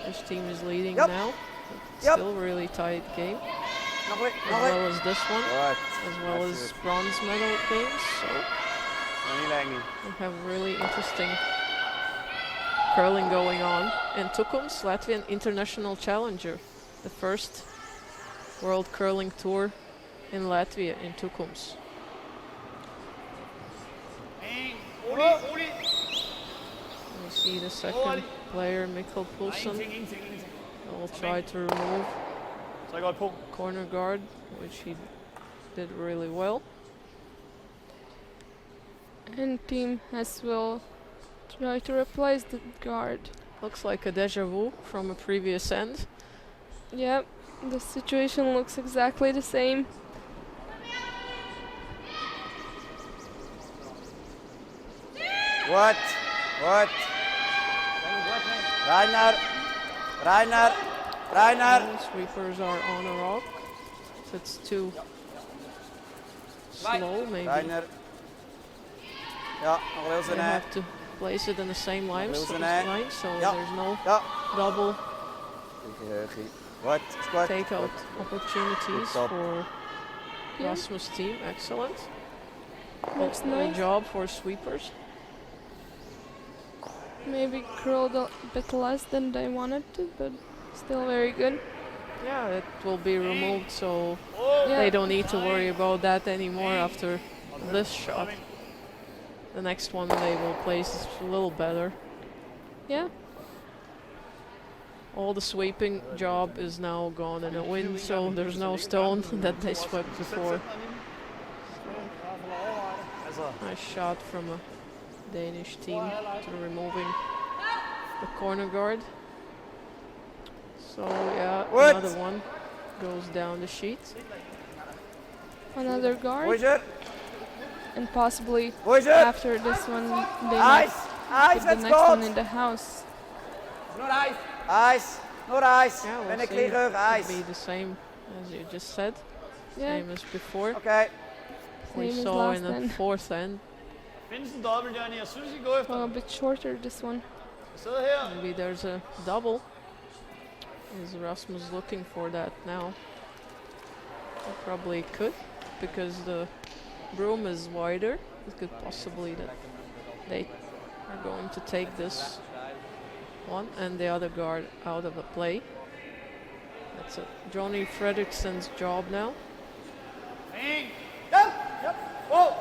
Swiss team is leading Yep. now. It's Yep. still really tight game, Nog weer, as nog weer. well as this one, Goed. as well as bronze medal games. So Nog niet lang niet. we have really interesting curling going on. And Tukums, Latvian International Challenger, the first World Curling Tour in Latvia in Tukums. Rolig. We see the second player, Mikkel Poulsen, Ingenting. will try to remove Så godt på. corner guard, which he did really well. And Team Hess will try to replace the guard. Looks like a deja vu from a previous end. Yep, the situation looks exactly the same. Goed. Goed. Reiner. Reiner. Reiner. And sweepers are on a rock. If it's too slow, maybe Reiner. Ja, nog heel you zijn hè. have to place it in the same line, Heel so, zijn hè. Ja. there's no Ja. double Goed. Squat. takeout opportunities Good job. for Yeah. Rasmus' team. Excellent. Looks Good nice. job for sweepers. Maybe curled a bit less than they wanted to, but still very good. Yeah, it will be removed, so Yeah. they don't need to worry about that anymore after this shot. The next one they will place a little better. Yeah. All the sweeping job is now gone in a wind, so there's no stone that they swept before. Nice shot from a Danish team to removing the corner guard. So yeah, What? another one goes down the sheet. Another guard, Voice. and possibly Voice. after this one they might Ice. put Ice, the let's next one go. in the house. Nog ice. Ice. Nog ice. Yeah, Ben we'll ik see. vlieger. Could Ice. be the same as you just said, Yeah, same as before. Oké. We same as saw last in the then. fourth end. Findes en dobbelt, Jørgen. Jeg synes, I går efter. Well, a bit shorter this one. Sidde her. Maybe there's a double. Is Rasmus looking for that now? He probably could, because the broom is wider. It could possibly that they are going to take this one and the other guard out of the play. That's Johnny Fredrikson's job now. En. Down. Yep. Oh.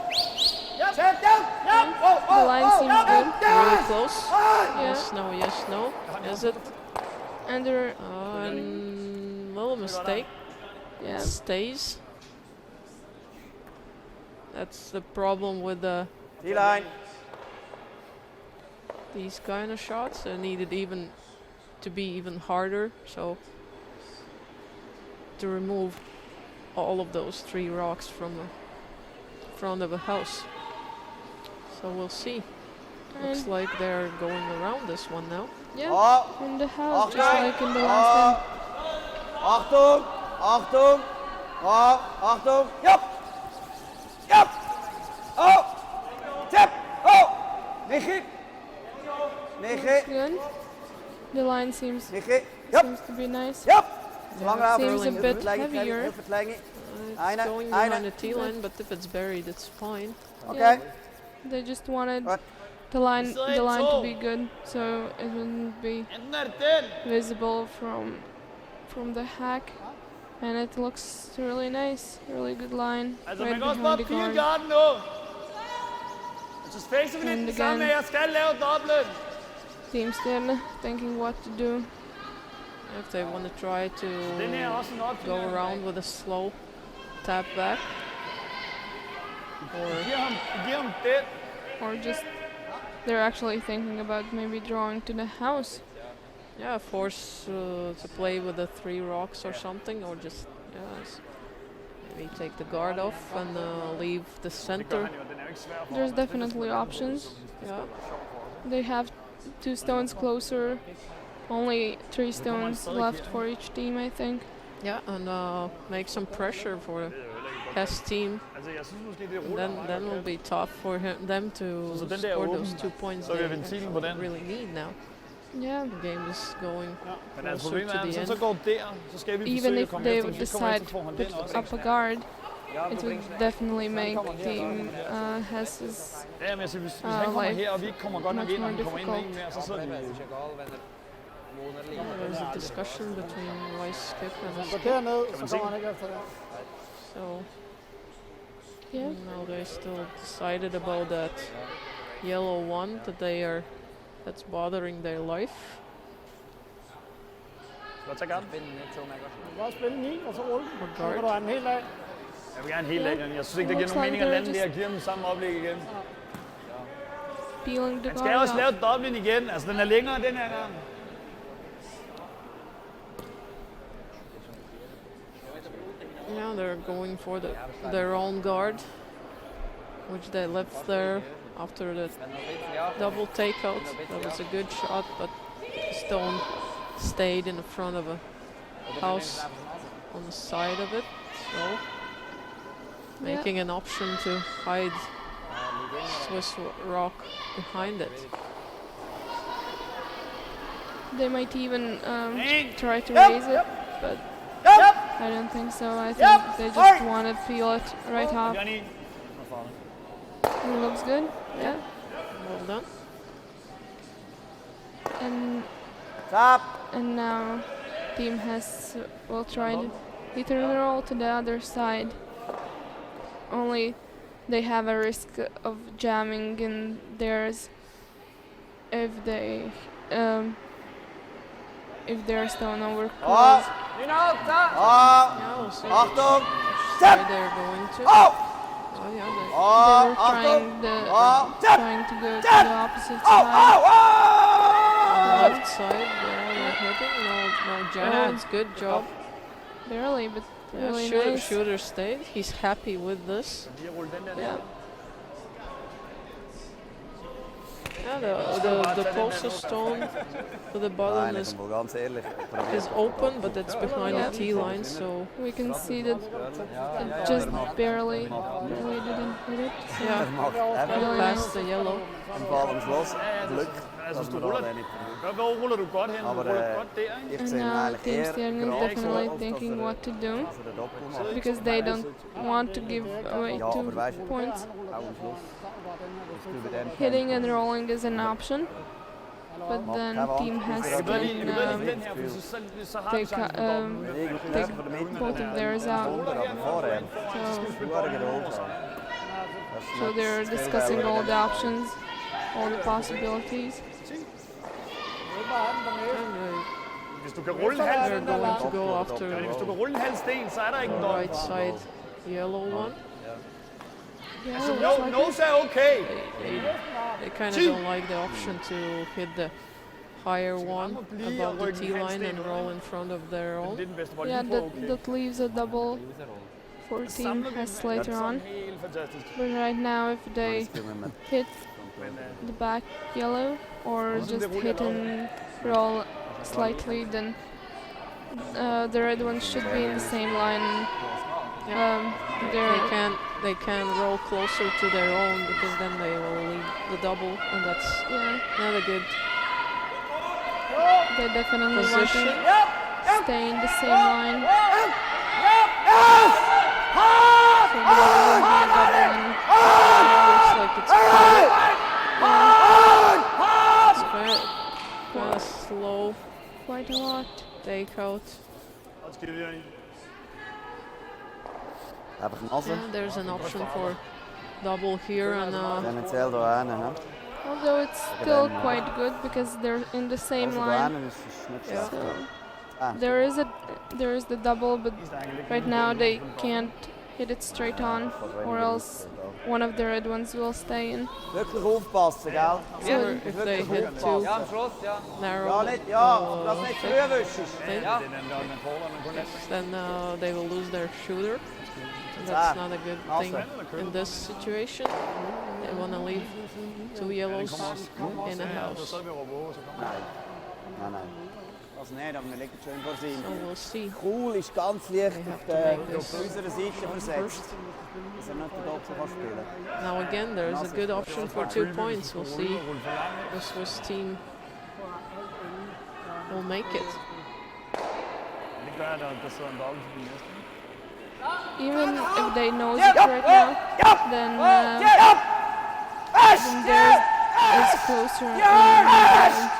Yep. Set down. Yep. Oh, oh, The line oh, seems yep. good. Really close. Yeah, Yes, no, yes, no. Is it? and they're Little mistake. yeah. Stays. That's the problem with D-line. these kind of shots. They needed even to be even harder, so to remove all of those 3 rocks from the front of a house. So we'll see. Looks And like they're going around this one now. yeah, Oh. in the house, just Okay. like in the last end. Achtung. Achtung. Oh. Achtung. Yep. Yep. Oh. Tap. Oh. Michi. Michi. Good. The line seems Michi. Yep. to be nice. Yep. Lang Yeah, Seems a Heel bit verlengen, heavier. heel verlengen. It's Eine, going eine. behind the T-line, but if it's buried, it's fine. Oké. Yeah. They just wanted Wat? the line So the line to it's be good, so it wouldn't be Enten er det den. visible from the hack. And it looks really nice, really good line Altså, right man kan også behind bare the pile guard. garden nu. Så spacer vi lidt And det samme again. med, jeg skal lave dobbelt. Team Stjerne thinking what to do. If they want to try to Den her er også en option. go around with a slow tap back. Giv ham den. or just they're actually thinking about maybe drawing to the house. Yeah, force to play with the 3 rocks or something, or just maybe take the guard off and leave the center. There's definitely options. Yeah, They have 2 stones closer, only 3 stones left for each team, I think. yeah, and make some pressure for the Hess team. Altså, jeg synes måske, det er And then will be tough for them to Så den der er score åben, those 2 points så er they ventilen på den. really need now. Yeah, The game is going Men altså, closer problemet to er, the hvis han end. så går der, så skal vi even forsøge if at komme they efter. would Hvis vi kommer decide efter, får han put den også. up a guard, it would definitely make team Hess's Ja, men altså, hvis han kommer her, og vi ikke kommer godt nok much ind, og more han kommer ind med en difficult. mere, så sidder vi... There's a discussion between Vice Skip and Gå Skip. derned, man så se? kommer han ikke efter det. So Yeah. now they still decided about that yellow one that's bothering their life. Skal jeg tage gang? Du kan også spille 9, og så rulle den. Så guard. kan du have den helt af. Jeg vil gerne helt af den. Jeg synes ikke, det giver Looks nogen like mening at they're lande just- der og give dem samme oplæg igen. Peeling the Han skal guard også lave off. dobblen igen. Altså, den er længere den her gang. Yeah, they're going for their own guard, which they left there after the double takeout. That was a good shot, but Stone stayed in the front of a house on the side of it, so making an option to hide Swiss rock behind it. They might even try to Yep. raise it, but Yep. I don't think so. I think Yep. they just Alright. want to peel it right off. Johnny. It looks good. Yeah. Well done. Stop. And now Team Hess will try to hit and roll to the other side. Only they have a risk of jamming in theirs if their stone overclose. Yeah, we'll see Achtung. which side they're going to. Oh. Oh yeah, They were trying to go to the opposite side. the left side, they're hitting. No jam. It's good job. Barely, but Yeah, really shooter, nice. shooter stayed. He's happy with this. Lige rulle den der Yeah. ned. Yeah, the closest stone to the bottom is open, but it's behind the T line, so We can see that it just barely didn't hit it. So yeah, really past nice. the yellow. Altså, hvis du ruller... Hvor ruller du godt hen? Du ruller godt der, ikke? And now Team Stjerne is definitely thinking what to do because they don't want to give away 2 points. Hitting and rolling is an option, but then Team Hess Vi gør lige can den her, for så har vi take chancen. take both of theirs out. So they're discussing all the options, all the possibilities. And Hvis du kan rulle en halv... they're going to go after Hvis du kan rulle en halv sten, så er der ikke en the dom. right side yellow one. Yeah, Altså, looks like it. nose er okay. They kind of don't like the option to hit the higher one above the T line and roll in front of their Det er own. den bedste bold, Yeah, de får okay. that leaves a double for Team Hess later on. Helt fantastisk. But right now, if they hit Men the back yellow or just hit and roll slightly, then the red one should be in the same line. They can roll closer to their own because then they will leave the double, and that's Yeah, not a good they definitely want position. to stay in the same line. So there will be a double and Looks like it's kind of slow quite a lot. takeout. Godt skidt, Johnny. Yeah, there's an option for double here, and Although it's still quite good because they're in the same line. So there is the double, but right now they can't hit it straight on, or else one of the red ones will stay in. Wirklich aufpassen, gell? Or if they hit too Ja, am Schluss, ja. narrow, Ja, nicht, ja, dass nicht früh erwischst. Ja. then they will lose their shooter. And that's not a good thing in this situation. They want to leave 2 yellows in the house. Nein, nein. Das nicht, aber wir liegen schön vor sie. So we'll see. Cool ist ganz leicht They auf have to make this unserer Seite versetzt. Dass er nicht den Doppel kann spielen. Now again, there's a good option for 2 points. We'll see the Swiss team will make it. Even if they know it right now, then there is closer and the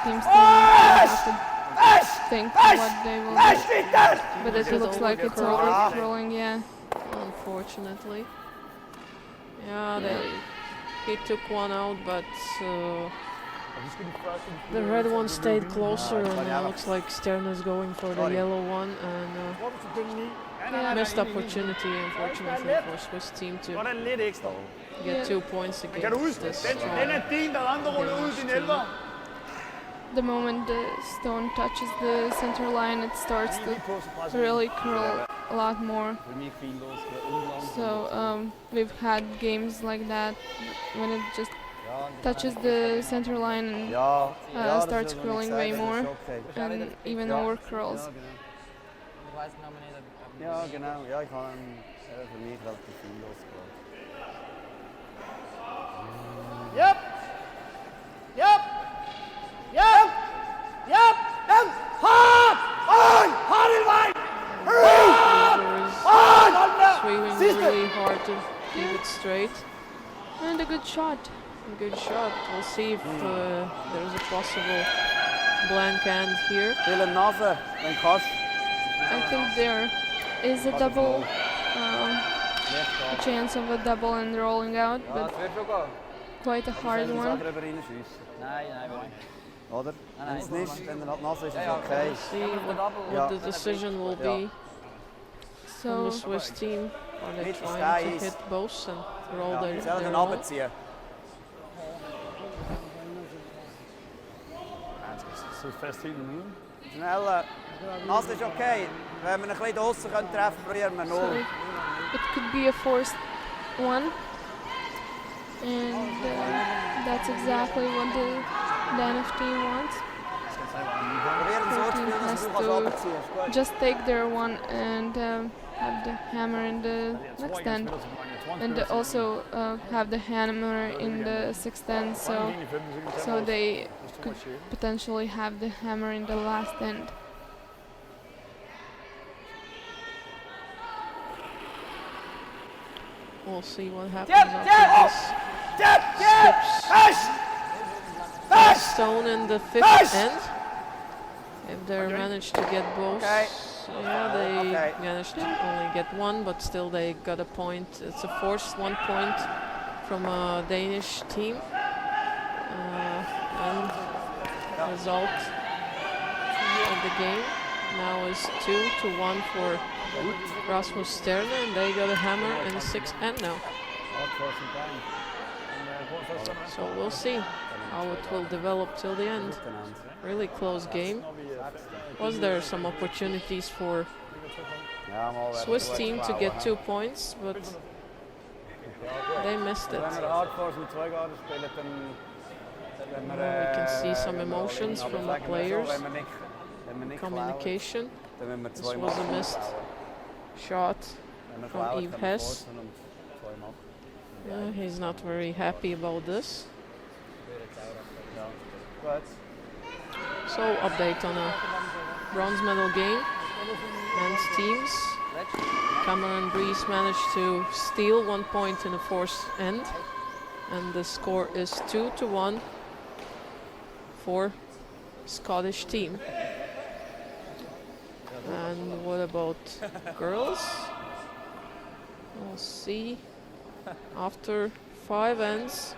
team still have to think what they will do. But it looks like it's overcurling, yeah. Unfortunately. Yeah, he took one out, but the red one stayed closer, and it looks like Stjerne is going for the yellow one, and missed opportunity, unfortunately, for Swiss team to get 2 points against this strong. The moment the stone touches the center line, it starts to really curl a lot more. So we've had games like that when it just touches the center line and starts curling way more and even more curls. Ja, genau. Ja, ich habe für mich relativ viel losgelassen. Yep! Yep! Yep! Yep! Yep! Hard! On! Hard in line! Sweeping really hard to keep it straight. And a good shot. A good shot. We'll see if there's a possible blank hand here. Will Nase, wenn du kannst. I think there is a double, a chance of a double and rolling out, Ja, but es wird schon gehen. quite a hard one. Drüber reinschiessen. Nein, nein, nein. Oder? Wenn es nicht, wenn er halt nass ist, ist es Ja, okay. See what the decision will be from the So Swiss team. Are they Mit trying Stein to hit both and roll Ja, their soll er ihn own? runterziehen? So festhalten. Schnell. Nass ist okay. Wenn wir ihn ein bisschen draussen treffen können, probieren wir So null. it could be a forced one, and that's exactly what the Danish team wants. Probieren so zu spielen, dass du Has runterziehen kannst. Gut. Just take their one and have the hammer in the next end, and also have the hammer in the sixth end, so they could potentially have the hammer in the last end. We'll see what happens after this. Skips stone in the fifth end. If they manage to get both, yeah, they managed to only get one, but still they got a point. It's a forced 1 point from a Danish team. And the result of the game now is 2-1 for Rasmus Stjerne, and they got a hammer in the sixth end now. So we'll see how it will develop till the end. Really close game. Was there some opportunities for Swiss team to get 2 points, but they missed it. We can see some emotions from the players. Communication. This was a missed shot from Hess. He's not very happy about this. So update on a bronze medal game. Men's teams. Cameron Breeze managed to steal 1 point in the fourth end, and the score is 2-1 for Scottish team. And what about girls? We'll see. After 5 ends,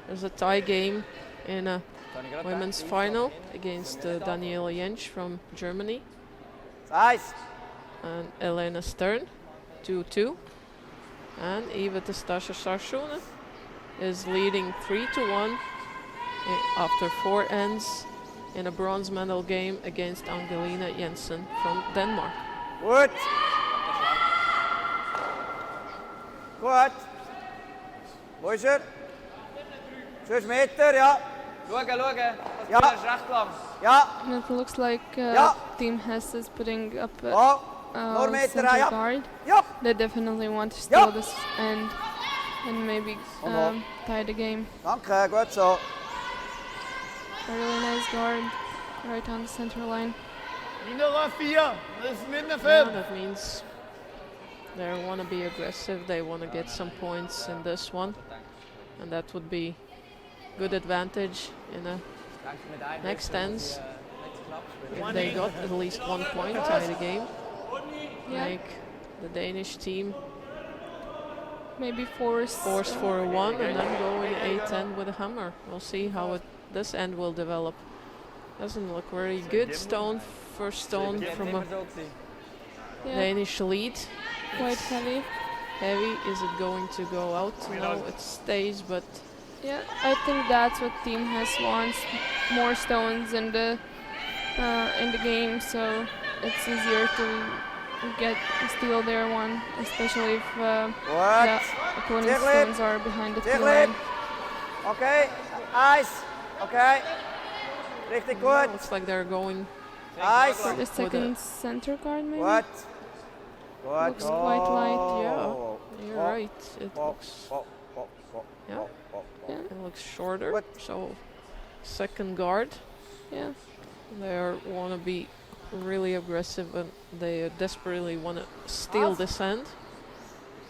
there's a tie game in a women's final against Daniela Jentsch from Germany Nice. and Elena Stern, 2-2. And Eva Testasha Sarsune is leading 3-1 after 4 ends in a bronze medal game against Angelina Jensen from Denmark. Goed. Goed. Wo ist er? 6 Meter, ja. Schauen, schauen. Das Ja. Spiel ist recht lang. Ja. And it looks like Yeah. Team Hess is putting up Oh. a More meter, center ja. guard. Ja. They definitely want to steal Yeah. this end and maybe tie the game. Danke, gut so. A really nice guard right on the center line. Mindere 4. Das ist mindre Yeah, 5. that means they want to be aggressive. They want to get some points in this one, and that would be good advantage in a next ends. If they got at least 1 point, tie the game, Yeah. make the Danish team Maybe force for a 1 and then go in 8-10 with a hammer. We'll see how this end will develop. Doesn't look very good. Stone, first stone from a yeah, Danish lead. quite heavy. Heavy. Is it going to go out? No, it stays, but Yeah, I think that's what Team Hess wants. More stones in the game, so it's easier to steal their one, especially if the Goed. opponent's Ziegler. stones are behind the Ziegler. T-line. Okay. Ice. Okay. Richtig gut. looks like they're going. Ice. For the second center guard, maybe? Gut. Gut. Looks quite light, yeah. Oh. You're right. It looks Yeah. Yeah, it looks shorter. What? So second guard. yeah. They want to be really aggressive and they desperately want to steal this end.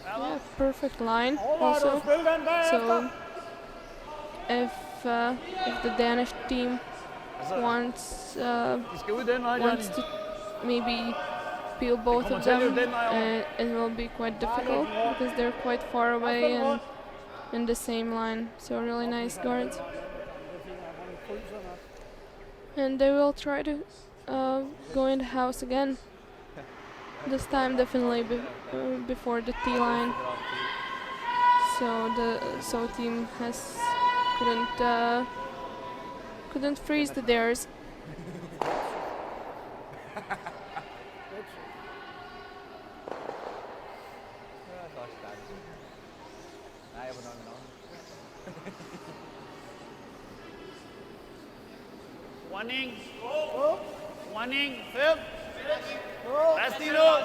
Yeah, perfect line also. So if the Danish team wants De skal ud den vej, wants Johnny. to maybe peel both of them, it will be quite difficult because they're quite far away and in the same line. So really nice guards. And they will try to go in the house again. This time definitely before the T line. So Team Hess couldn't freeze the theirs. Nej, aber noch. Warning. Warning. 5. Lass die los.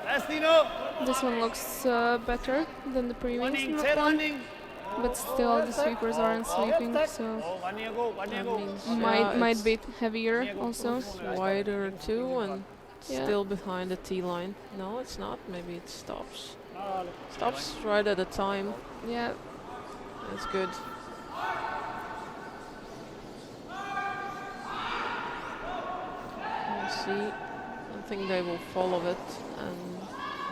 Lass die los. This one looks better than the previous Warning. 10 one, running. but still the sweepers aren't sweeping, so Oh, one here go. One here That go. means might it's be heavier also. wider too and Yeah. still behind the T line. No, it's not. Maybe it stops. Stops right at a time. Yeah, That's good. We'll see. I think they will follow it and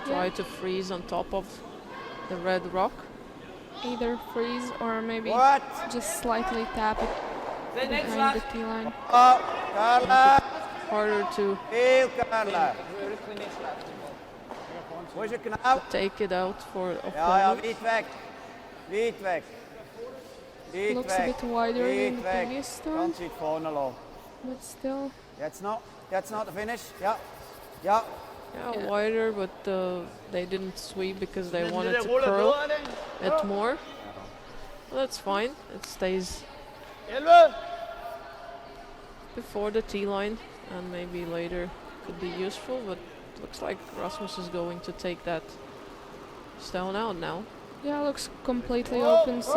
try Yeah. to freeze on top of the red rock. either freeze or maybe Goed. just slightly tap it behind the T line. Oh, Carla. Harder to Heel Carla. Wo is het knauw? take it out for Ja, ja, opponent. wiet weg. Wiet weg. Wiet Looks a weg. bit wider than Wiet the weg. previous stone, Kans iets vorne lopen. but still. That's not the finish. Ja. Ja. Yeah, Yeah. wider, but they didn't sweep because they Met wanted de to roller curl door, denk ik. it more. Well, that's fine. It stays 11. before the T line and maybe later could be useful, but looks like Rasmus is going to take that stone out now. Yeah, looks completely open, so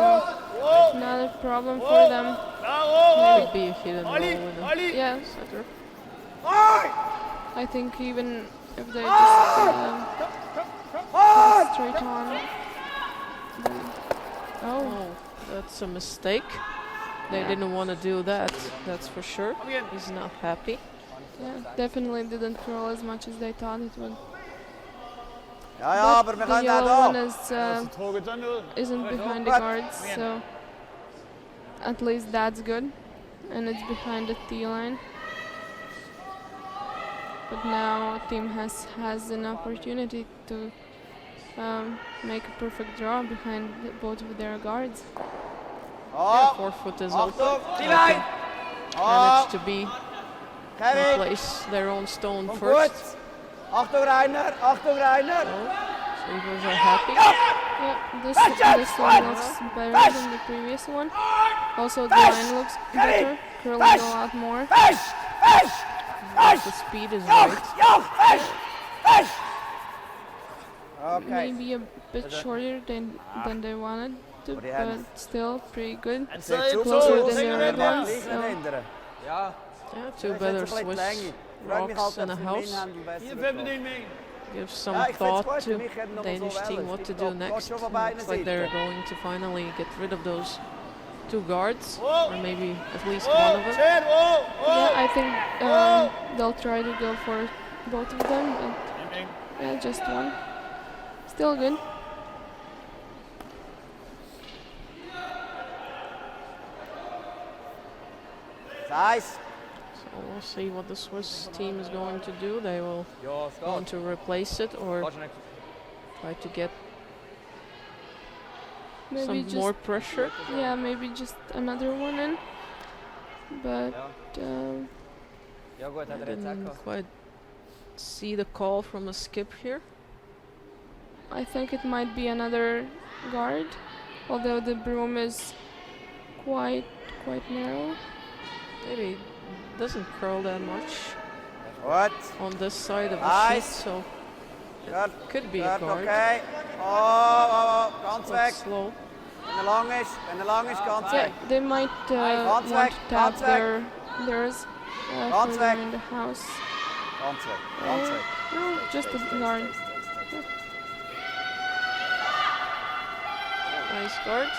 not a problem for them. Bravo. Could be a hidden roll Ollie. in the Ollie. Yeah, center. I think even if they just pass straight on. Then, oh, Oh, that's a mistake. They didn't want to do that, that's for sure. Kom igen. He's not happy. yeah, definitely didn't curl as much as they thought it would. Ja, ja, maar But we the gaan yellow daar one door. is, Ze trok het dan door. isn't behind the What? guards, so at least that's good. And it's behind the T line. But now Team Hess has an opportunity to make a perfect draw behind both of their guards. Yeah, forefoot is open. Achtung, They Ziellein! manage to be Kevin, place their own stone komm first. gut. Achtung, Rainer, Achtung, Rainer. Sleepers are happy. Yeah, this one looks better than the previous one. Also, the line looks better, curling a lot more. Fisch, Fisch, Fisch. The speed is Joch, right. Joch, Fisch, Fisch. Okay. Maybe a bit shorter than they wanted to, but still pretty good. En Zet zij zoek Closer zo, than zeker their niet ones, liegen en so hinderen. Ja, Yeah, two Zet better zo gelijk Swiss länge. Vraag mich rocks altijd and a für den house. Handel besser hier bekommen. 15 mee. Gives some Ja, ik vind het thought goed, to für mich hätten noch mal so Danish team Wellen. what Es to gibt do doch next. schon von beiden Looks like they're Seiten. going to finally get rid of those two guards, Whoa. or maybe at least Whoa, one of them. Stjerne, whoa, whoa. yeah, I think they'll try to go for both of them, but yeah, just one. Still good. Size. So we'll see what the Swiss team is going to do. They will ja, want staat. to replace it or Kannst du nicht. try to get Maybe some just more pressure. yeah, maybe just another one in. But Ja. Ja gut, I hat er jetzt auch didn't gehabt. quite see the call from a skip here. I think it might be another guard, although the broom is quite narrow. Maybe it doesn't curl that much Gut. on this side of the sheet, Nice. so Gut. could be a Gut, guard. okay. Oh, ganz But weg. slow. Wenn er lang ist, ganz Yeah, weg. they might Ganz want weg, to tap ganz weg. theirs Ganz for weg. them in the house. Ganz weg, ganz weg. No, just a guard. Nice guard.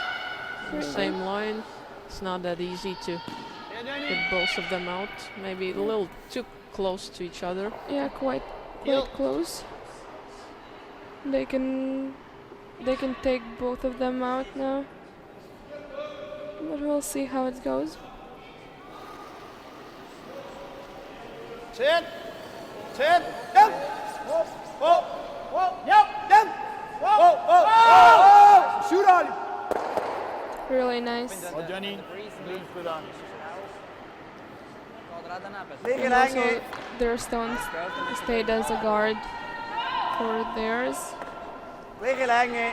Very Same line. It's not that easy to get both of them out. Maybe a little too close to each other. Yeah, quite close. They can take both of them out now. But we'll see how it goes. Stjerne. Stjerne. Jump. Whoa, whoa, jump, jump. Whoa, whoa, whoa. Shoot on. Really nice. Oh, Johnny. Doe het goed aan. Liggen, And also Länge. their stones stayed as a guard for theirs. Liggen, Länge.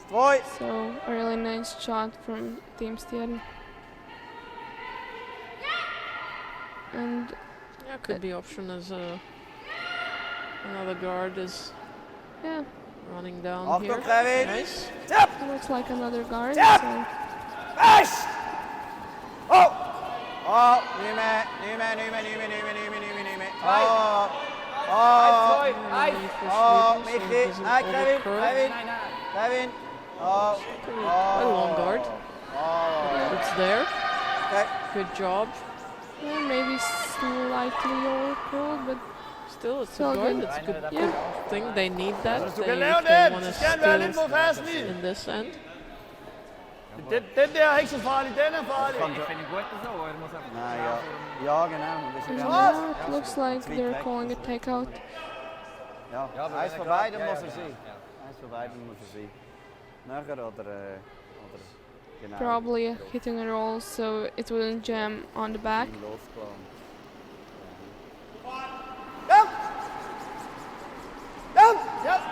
Strooi. So a really nice shot from Team Stjerne. And Yeah, could be option as another guard is yeah, running down Achtung, here. Kevin. Nice. Tap. looks like another guard. Tap. So Fest. Oh. Oh, niet meer, niet meer, niet meer, niet meer, niet meer, niet meer, niet meer, niet meer. Oh. Oh. Maybe for Oh, Sweden, so it Michi. doesn't Hey, Kevin, overcurl. Kevin. Kevin. Oh. Quite a long guard. Oh. It's there. Okay. Good job. yeah, maybe slightly overcurled, but Still, it's Still a guard. good. It's a good yeah. thing. They need that. Dat is toch They, een if they Leonard? want to Stjerne, we hebben still niet voor vast niet. in this end. Dit der heeft zo vaardig, dit en vaardig. Ich finde ihn gut so, er muss einfach Nou ja. Ja, genau. Das ist ja. yeah, it looks like they're calling a takeout. Ja, Ja, aber eins wenn von er grad- beiden ja, muss ja, er sein. ja. Eins von beiden muss er sein. Nachher oder genau. Probably hitting a roll so it wouldn't jam on the back. Losgelassen. Jump! Jump! Jump.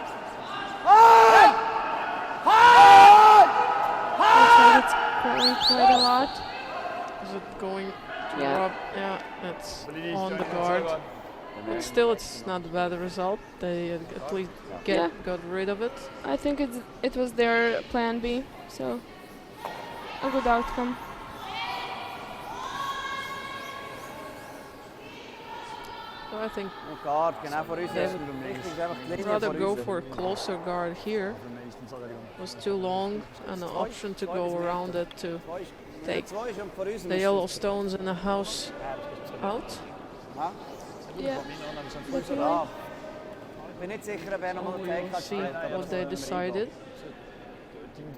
Hard! Hard! Looks like it's curling quite a lot. Is it going to Yeah. rub? Yeah, it's on the guard. But still, it's not a bad result. They at least Yeah. got rid of it. I think it was their plan B, so a good outcome. So I think Oh God, genau vor uns. They ist richtig einfach die I'd Linie rather vor go uns. for a closer guard here. It was too long, and the option to go around it to take Zwei ist und vor uns. the yellow stones in the house out. Yeah. Looking Ja. like Ich bin nicht sicher, ob er noch mal We einen will Take see hat. what they decided.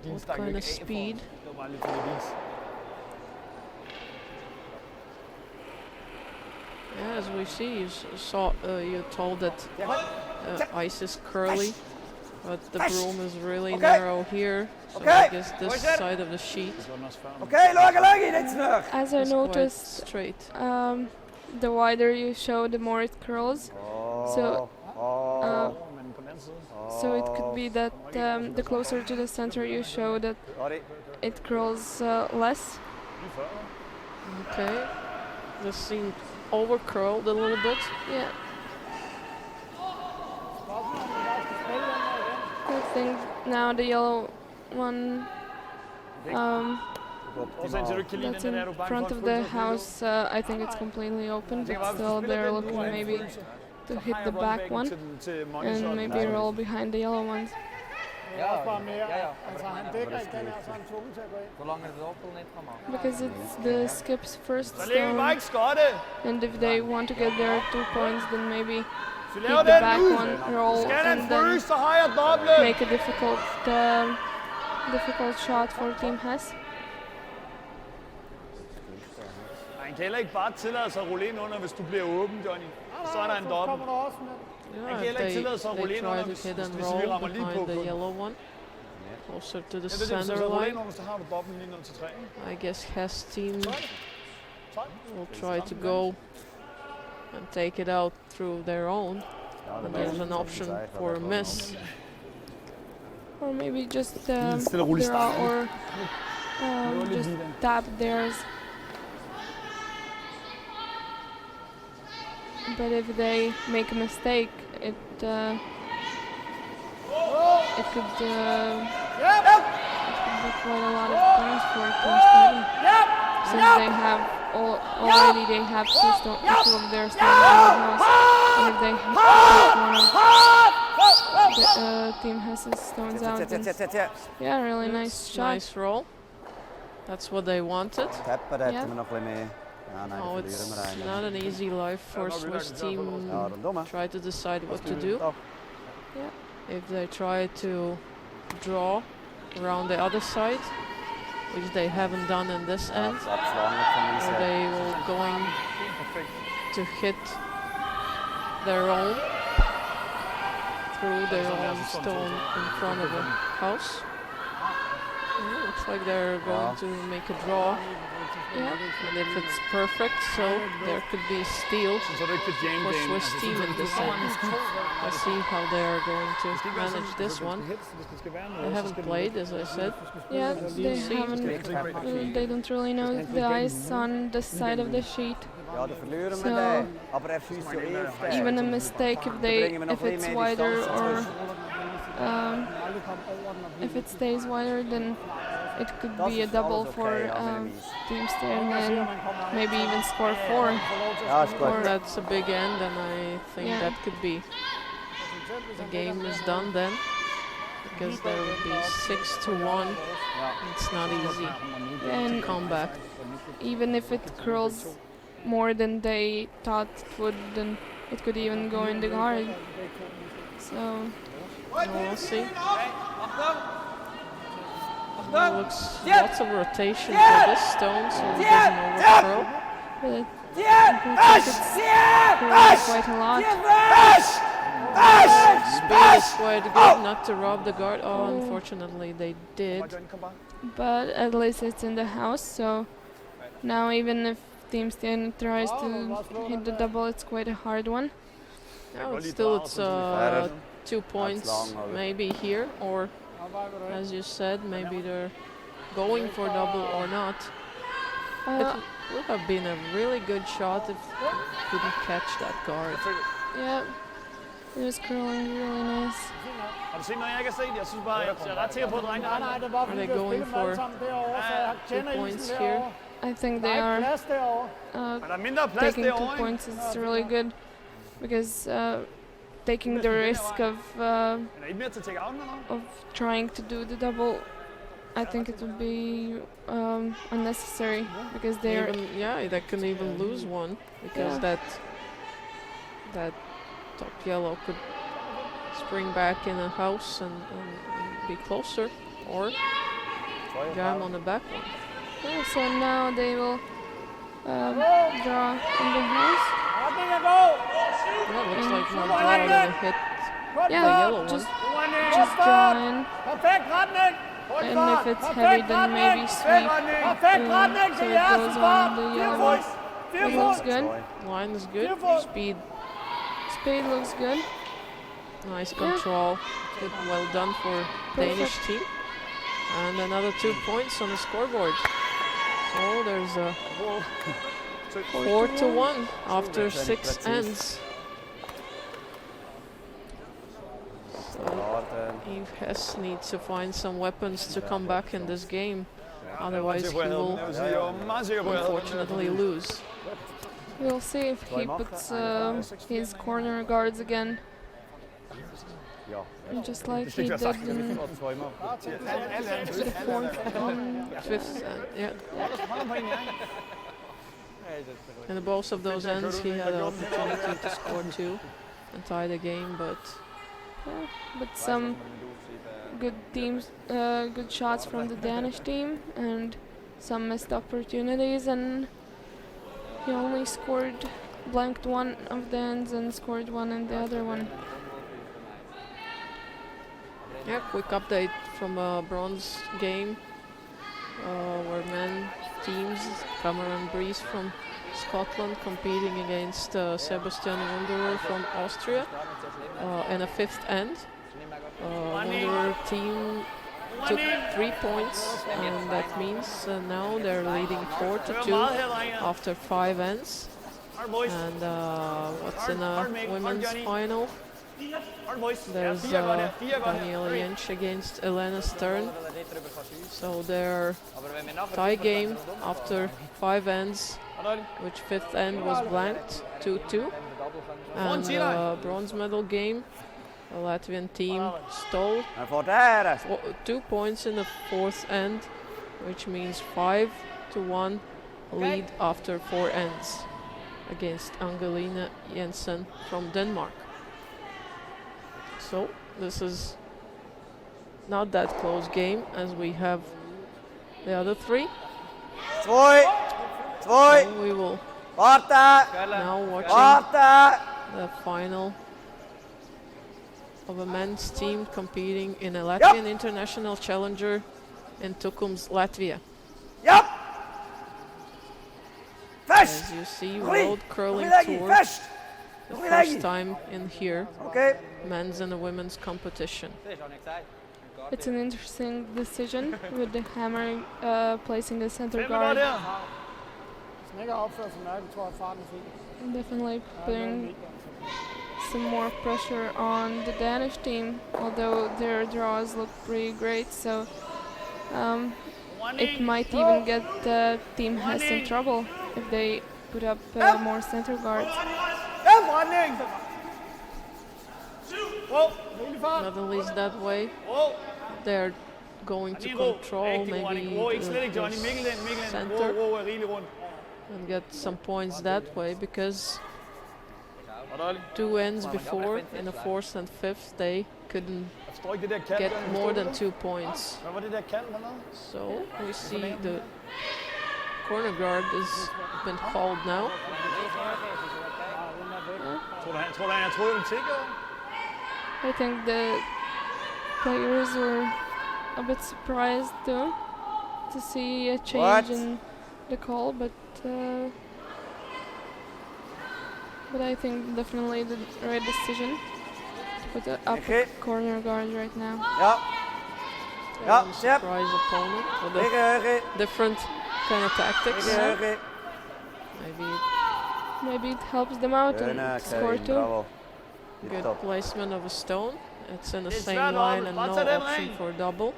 What kind of speed. Yeah, as we see, you told that ice is curly. But the Fesh. broom is really Okay. narrow here, so Okay. I guess this Push it. side of the sheet Okay, lage dit terug. As I is quite noticed, straight. the wider you show, the more it curls. So, Men på den anden side. so it could be that the closer to the center you show, that Sorry. it curls less. Lige før. Okay, this seemed over curled a little bit. Yeah. I think now the yellow one Årsagen til, at du ikke kan lide that's den, in er du bange front for of at the føle sig house, I think it's completely open, but still they're looking maybe to hit the back one and maybe roll behind the yellow ones. Ja, bare mere, ja. altså han dækker ikke den her, så han er tvunget til at gå ind. Hvor lang er det dobbelt ned fra mig? Because it's the skip's first Så ligger vi bare stone, ikke skotte. and if they want to get their 2 points, then maybe Hvis vi hit laver the den back ud, one, roll, skal den and then fryse, så har jeg doble. make a difficult shot for Team Hess. Han kan heller ikke bare tillade sig at rulle ind under, hvis du bliver åben, Johnny. Så er der en dobbelt. Yeah, kan if heller ikke tillade sig at they rulle ind try under, to hvis hit and vi roll rammer lige på behind the den. yellow one, closer to the Ja, det er det, hvis center du ruller ind line. under, så har du dobbelt lige ned til 3. I guess Hess team will try to go and take it out through their own. And there's an option for a miss. Or maybe just stille og roligt draw start. or just tap theirs. But if they make a mistake, it could be quite a lot of points for Team Stjerne. Since they have already they have two of their stones in the house, and if they hit one of the Team Hess's stones out, then yeah, really nice shot. Nice roll. That's what they wanted. Tepper redt Ja. me nog wel mee. Ja, nee, Oh, it's not an easy life for Swiss team. Ja, dan domme. Try to decide what to do. Toch. Yeah. If they try to draw around the other side, which they haven't done in this Ja, end, het is afslangen van die or set. they will going to hit their own through their own stone in front of a house. Yeah, looks like they're going to make a draw, Yeah. and if it's perfect, so there could be steal Så du ikke kan jam for game. Swiss team in this end. Let's see how they are going to manage this one. They haven't played, as I said. Yeah, they see. haven't. They don't really know the ice on the side of the sheet. Ja, de verleuren So, met die. Aber er vuist zo eerst. Even a mistake if it's wider or if it stays wider, then it could be a double for Team Stjerne and maybe even score 4. Ja, is Or goed. That's a big end, and I think Yeah. that could be the game is done then, because there would be 6-1. It's not easy to And come back. even if it curls more than they thought it would, then it could even go in the guard. So We'll see. Looks lots of rotation for this stone, so it doesn't overcurl. but it Fesh! curls quite a lot. Speed is quite good, not to rob the guard. Oh, unfortunately they did. But at least it's in the house, so now even if Team Stjerne tries to hit the double, it's quite a hard one. No, it's still it's 2 points maybe here, or as you said, maybe they're going for double or not. It would have been a really good shot if you couldn't catch that guard. Yeah, it was curling really nice. Har du set noget, jeg kan se? Jeg synes bare, jeg er ret sikker på, at drengene har den. det er bare Are they going for 2 points here? I think they are Men der er mindre plads taking 2 derovre, ikke? points is really good because taking the risk of Men er I mere til at take out eller noget? trying to do the double, I think it would be unnecessary because they're They can even lose one because Yeah. that top yellow could spring back in a house and be closer, or jam on the back one. yeah, so now they will draw in the house. Yeah, looks like more draw than a hit the Yeah, yellow just one. just draw in. Perfekt retning. And if it's heavy, then maybe sweep. Perfekt retning So til it jeres goes fart. on the 4 yellow. fod. It looks good. Line is good. Speed, Speed looks good. nice control. Good, well done for Danish team. And another 2 points on the scoreboard. So there's a 4-1 after 6 ends. So Eve Hess needs to find some weapons to come back in this game. Otherwise he will unfortunately lose. We'll see if he puts his corner guards again. Just like he did in the 4th and 5th end, yeah. In both of those ends he had an opportunity to score 2 and tie the game, but some good teams, good shots from the Danish team and some missed opportunities, and he only blanked one of the ends and scored one in the other one. yeah, quick update from a bronze game where men teams, Cameron Breeze from Scotland competing against Sebastian Wanderer from Austria in a 5th end. Wanderer team took 3 points, and that means now they're leading 4-2 after 5 ends. And what's in a women's final? There's Daniela Jensch against Elena Stjerne. So their tie game after 5 ends, which 5th end was blanked, 2-2. And bronze medal game, the Latvian team stole 2 points in the 4th end, which means 5-1 lead after 4 ends against Angelina Jensen from Denmark. So this is not that close game as we have the other 3. So we will now watching the final of a men's team competing in a Latvian International Challenger in Tukums, Latvia. As you see, World Curling Tour, the first time in here, men's and women's competition. It's an interesting decision with the hammer placing the center guard. Definitely putting some more pressure on the Danish team, although their draws look pretty great, so it might even get Team Hess in trouble if they put up more center guards. Not at least that way. They're going to control maybe the center and get some points that way, because 2 ends before, in the 4th and 5th, they couldn't get more than 2 points. So we see the corner guard has been called now. I think the players were a bit surprised too to see a change in the call, but I think definitely the right decision to put up a corner guard right now. Surprise opponent with a different kind of tactics. Maybe it helps them out and score 2. Good placement of a stone. It's in the same line and no option for double.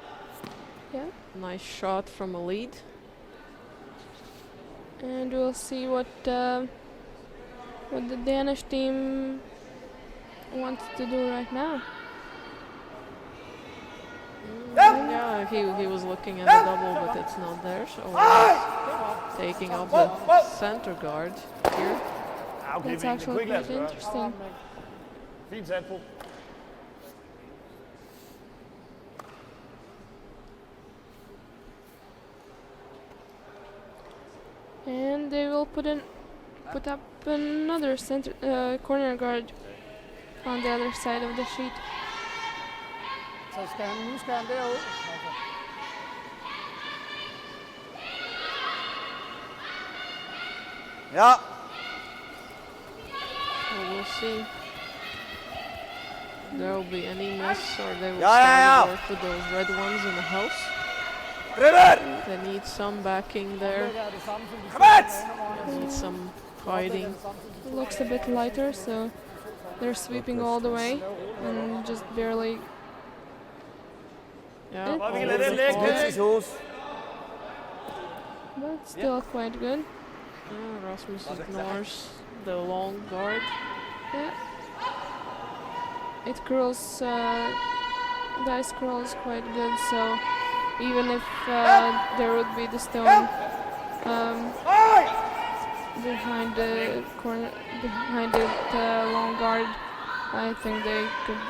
Yeah. Nice shot from a lead. And we'll see what the Danish team wants to do right now. Yeah, he was looking at the double, but it's not there. So he's taking up the center guard here. That's actually quite interesting. And they will put up another center corner guard on the other side of the sheet. Så nu skal han derud. Ja. So we'll see. There will be any miss, or they will Ja, ja, ja. start work with those red ones in the house. Brødder! They need some backing there. Kom ut! They need some fighting. It looks a bit lighter, so they're sweeping all the way and just barely. Yeah, It's all Vi kan over lade the den ligge. ball. Dit is hus. But still quite good. Rasmus ignores the long guard. Yeah. It curls, dice curls quite good, so even if there would be the stone Hoi! behind the corner, behind the long guard, I think they could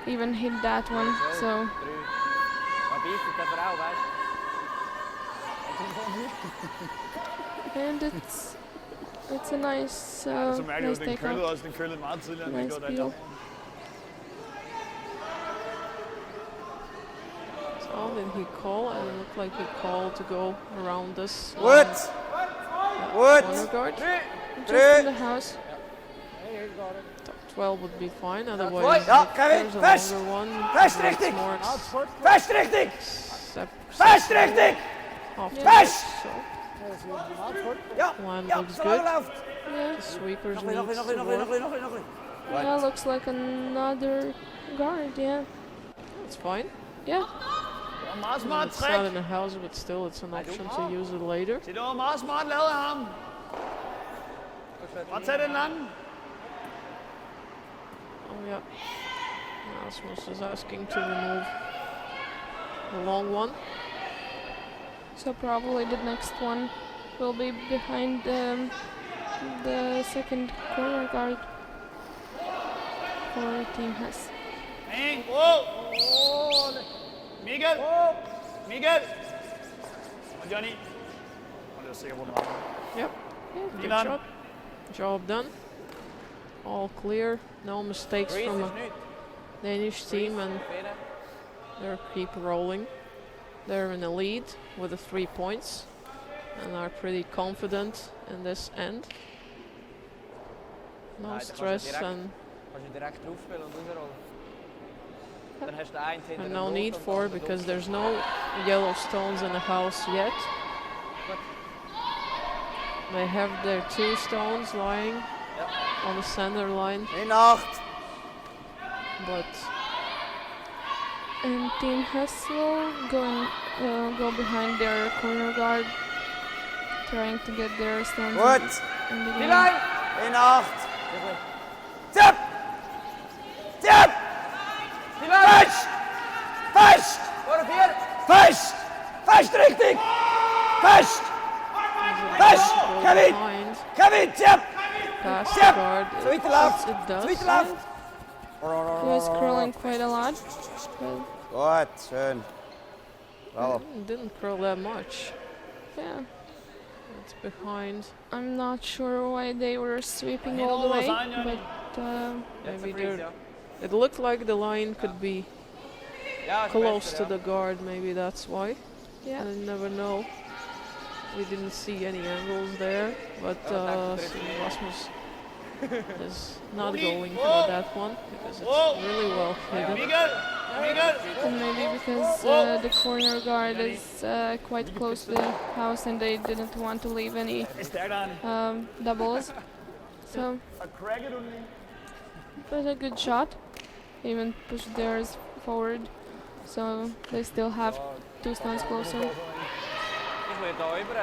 even hit that one. So Maar wie is het de vrouw, weißt and it's a nice, Så mærker nice du, den takeout. køllede også. Den køllede meget tidligere, end den Nice gjorde peel. der. So did he call? And it looked like he called to go around this Wood! Wood! corner guard. Just in the house. Top 12 would be fine. Otherwise, Ja, if Kevin, there's a vest! longer one, Vest it's richting! more Vest richting! Vest acceptable richting! afterwards. Vest! So Ja, Line ja, looks zo good. loopt. Yeah. the sweepers Nog weer, need nog weer, to nog weer, nog weer, work. nog weer, nog weer. Yeah, looks like another guard. Yeah. It's fine. Yeah. Det var meget smart It's not træk. in the house, but still, it's an option to use it later. Det var meget smart lavet af ham. Bare tag den lange. Oh yeah. Rasmus is asking to remove the long one. So probably the next one will be behind the second corner guard for Team Hess. Hey, Miguel! Miguel! Og Johnny. Og det er sikker på den rammer. Yep. Yeah. Good Milan. job. Job done. All clear. No mistakes from a Danish team, and they keep rolling. They're in the lead with the 3 points and are pretty confident in this end. No stress and Als je direct erop speelt en doorrollen. Dan heb je de eind in. no need for it because there's no yellow stones in the house yet. They have their 2 stones lying on the center line, 1-8. but And Team Hess will go behind their corner guard, trying to get their stones Goed. in the game. Milan! 1-8. Tip! Tip! Vest! Vest! Vest! Vest richting! Vest! Vest! go Kevin! behind, Kevin, tip! past the Yep. guard. Zo iets te left. It does. Zo iets te left. He was curling quite a lot, but Goed, schön. Bravo. Didn't curl that much. yeah, It's behind. I'm not sure why they were sweeping all the way, but Maybe they're. It looked like the line could be close to the guard. Maybe that's why. yeah. I never know. We didn't see any angles there, but Rasmus is not going for that one because it's really well hidden. Miguel! Miguel! And maybe because the corner guard is quite close to the house and they didn't want to leave any Det er stærkt, Arne. doubles. So, Og cracket du den lige. but a good shot. Even pushed theirs forward, so they still have 2 stones closer. Dus moet je het over.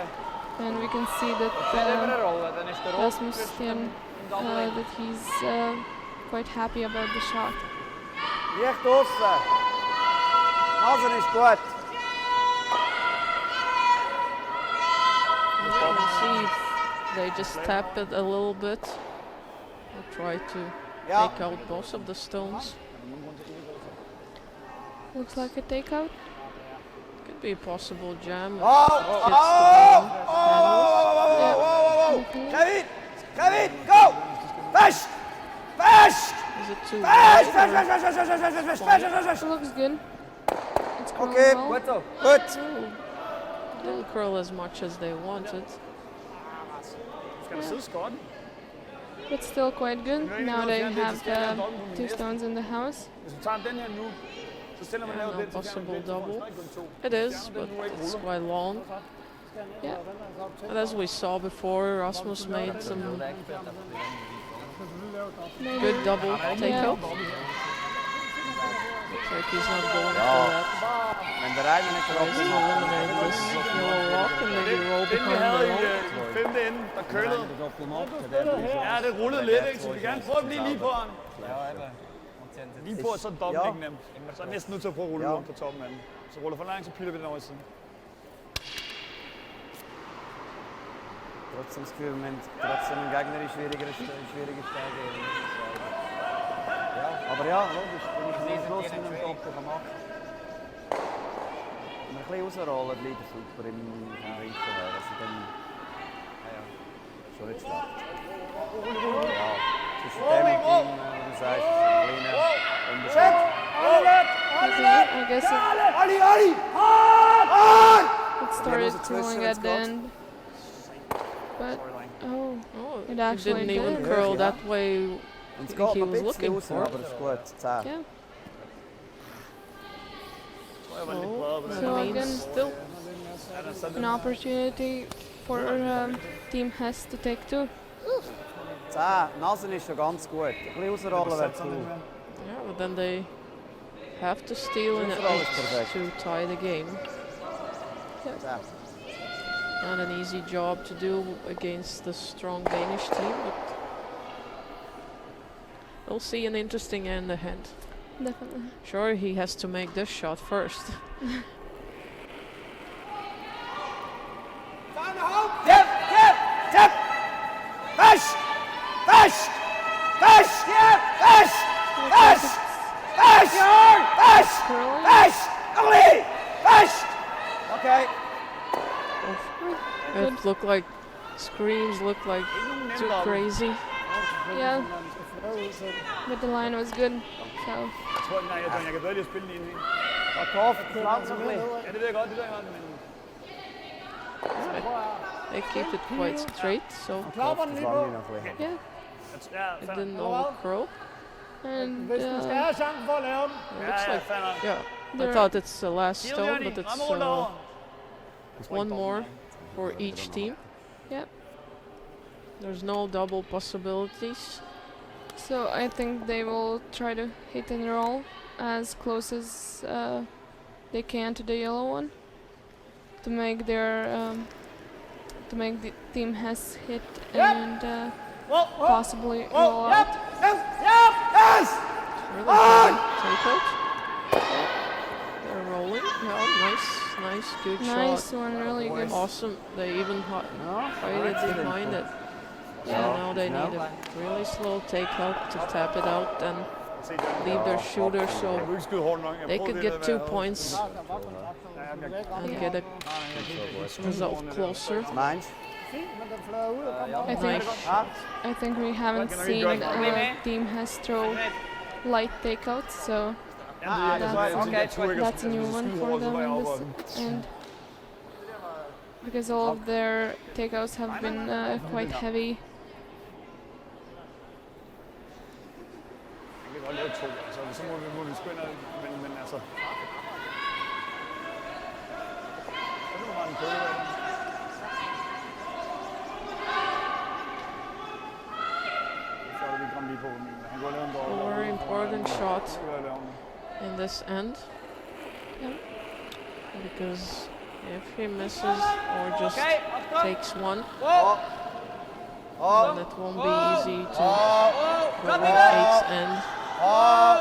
And we can see that Verder rollen, dan is de rol. Rasmus Stjerne, that he's quite happy about the shot. Licht aussen. Nasen ist gut. You can see if they just tap it a little bit or try to Ja. take out both of the stones. Looks like a takeout. Could be a possible jam. if Oh, it oh, hits the oh, ball. oh, oh, oh, oh, oh, oh. Kevin, Kevin, go! Vest! Vest! Is it too Fest, wide? fest, fest, fest, fest, fest, fest, fest, fest, fest, fest. It looks good. It's curling Okay, well. gut so. Gut. Didn't curl as much as they wanted. Skal der sidde skotten? But still quite good. Now they have two Hvis stones in the house. vi tager den her nu, så selvom man Yeah, laver no den, så kan man possible vente, så får man double. stadig kun 2. It is, but it's quite long. Yeah. And as we saw before, Rasmus made some Maybe. good double takeout. Looks like he's not going for that. Men der er ikke Tries to eliminate this yellow rock and maybe roll Den vi behind havde the roll. i femte ende, der curlede. Ja, det rullede lidt, ikke? Så vi vil gerne prøve at blive lige på ham. Lige på, så er dobbelt ikke nemt. Så er jeg næsten nødt til at prøve at rulle rundt på toppen af den. Så ruller for langt, så piller vi den over i siden. Trotzdem das Gefühl, wir haben trotzdem einen Gegner in schwieriger Stelle geben. Ja, aber ja, logisch, wenn ich am Schluss mit einem Doppel machen kann. Wenn wir ein bisschen rausrollen, bleibt es super im Hinterher. Also dann, ja, schon nicht schlecht. Ja, zwischen dem und ihm, wie du sagst, ist ein kleiner Unterschied. Okay, I guess Ali, Ali! On! it started curling at the end. But, oh, Oh, It he actually didn't even did. curl Yeah. that way Und es he geht noch was ein bisschen looking raus, for. aber es ist gut, 10. yeah. Jeg var lidt Oh, bredere på den. So that again, means still Ja, den er sådan. an opportunity for Team Hess to take two. 10, Nasen ist schon ganz gut. Ein bisschen rausrollen wäre cool. yeah, but then they have to steal in Overall it is perfect. to tie the game. 10. Not an easy job to do against the strong Danish team, but we'll see an interesting end ahead. Definitely. Sure, he has to make this shot first. Tap, tap, tap! Fest! Fest! Fest! Fest! Fest! Fest! Fest! Curling. Fest! Ali! Fest! Okay. It looked like screams looked like too crazy. Yeah. But the line was good, so Jeg tror, jeg kan bedre lige at spille den ind i. Og Torf, langsam ein bisschen. Ja, det ved jeg godt, men... They keep it quite straight, so Torf, das lange noch ein bisschen. yeah. Ja, it fair didn't nok. overcurl. And Hvis du skal have chancen for at lave den. It looks like, fair nok. yeah. I There- thought it's the last Heel, stone, Johnny. but it's Ramme rundt over. one more for each team. Yep. There's no double possibilities. So I think they will try to hit and roll as close as they can to the yellow one to make the team Hess hit and possibly roll out. Yes! Really good takeout. They're rolling. Yeah, nice, good Nice shot. one, really good. Awesome. They even fight it behind it. Yeah. So now they need a really slow takeout to tap it out and leave their shooter so Jeg vil ikke skyde hårdt nok. Jeg they prøvede could det, get da 2 jeg havde- points Ja, jeg- and get a result closer. Meinst I think du? I think we haven't seen team Hess throw light takeouts, so Ja, det var That's- jeg tror ikke, at that's a new jeg one skyde for hårdt, så them var jeg in oppe this end. Because all of their takeouts have been quite heavy. Jeg kan godt lave 2, altså, så må vi sgu ind og... Men altså... Så er det bare en køle af den. Så er det, vi kom lige på, men han kunne lave en dårlig. A very important shot Så kunne jeg lave den. in this end. Yeah. Because if he misses or just takes one, then it won't be easy to go with Eight's end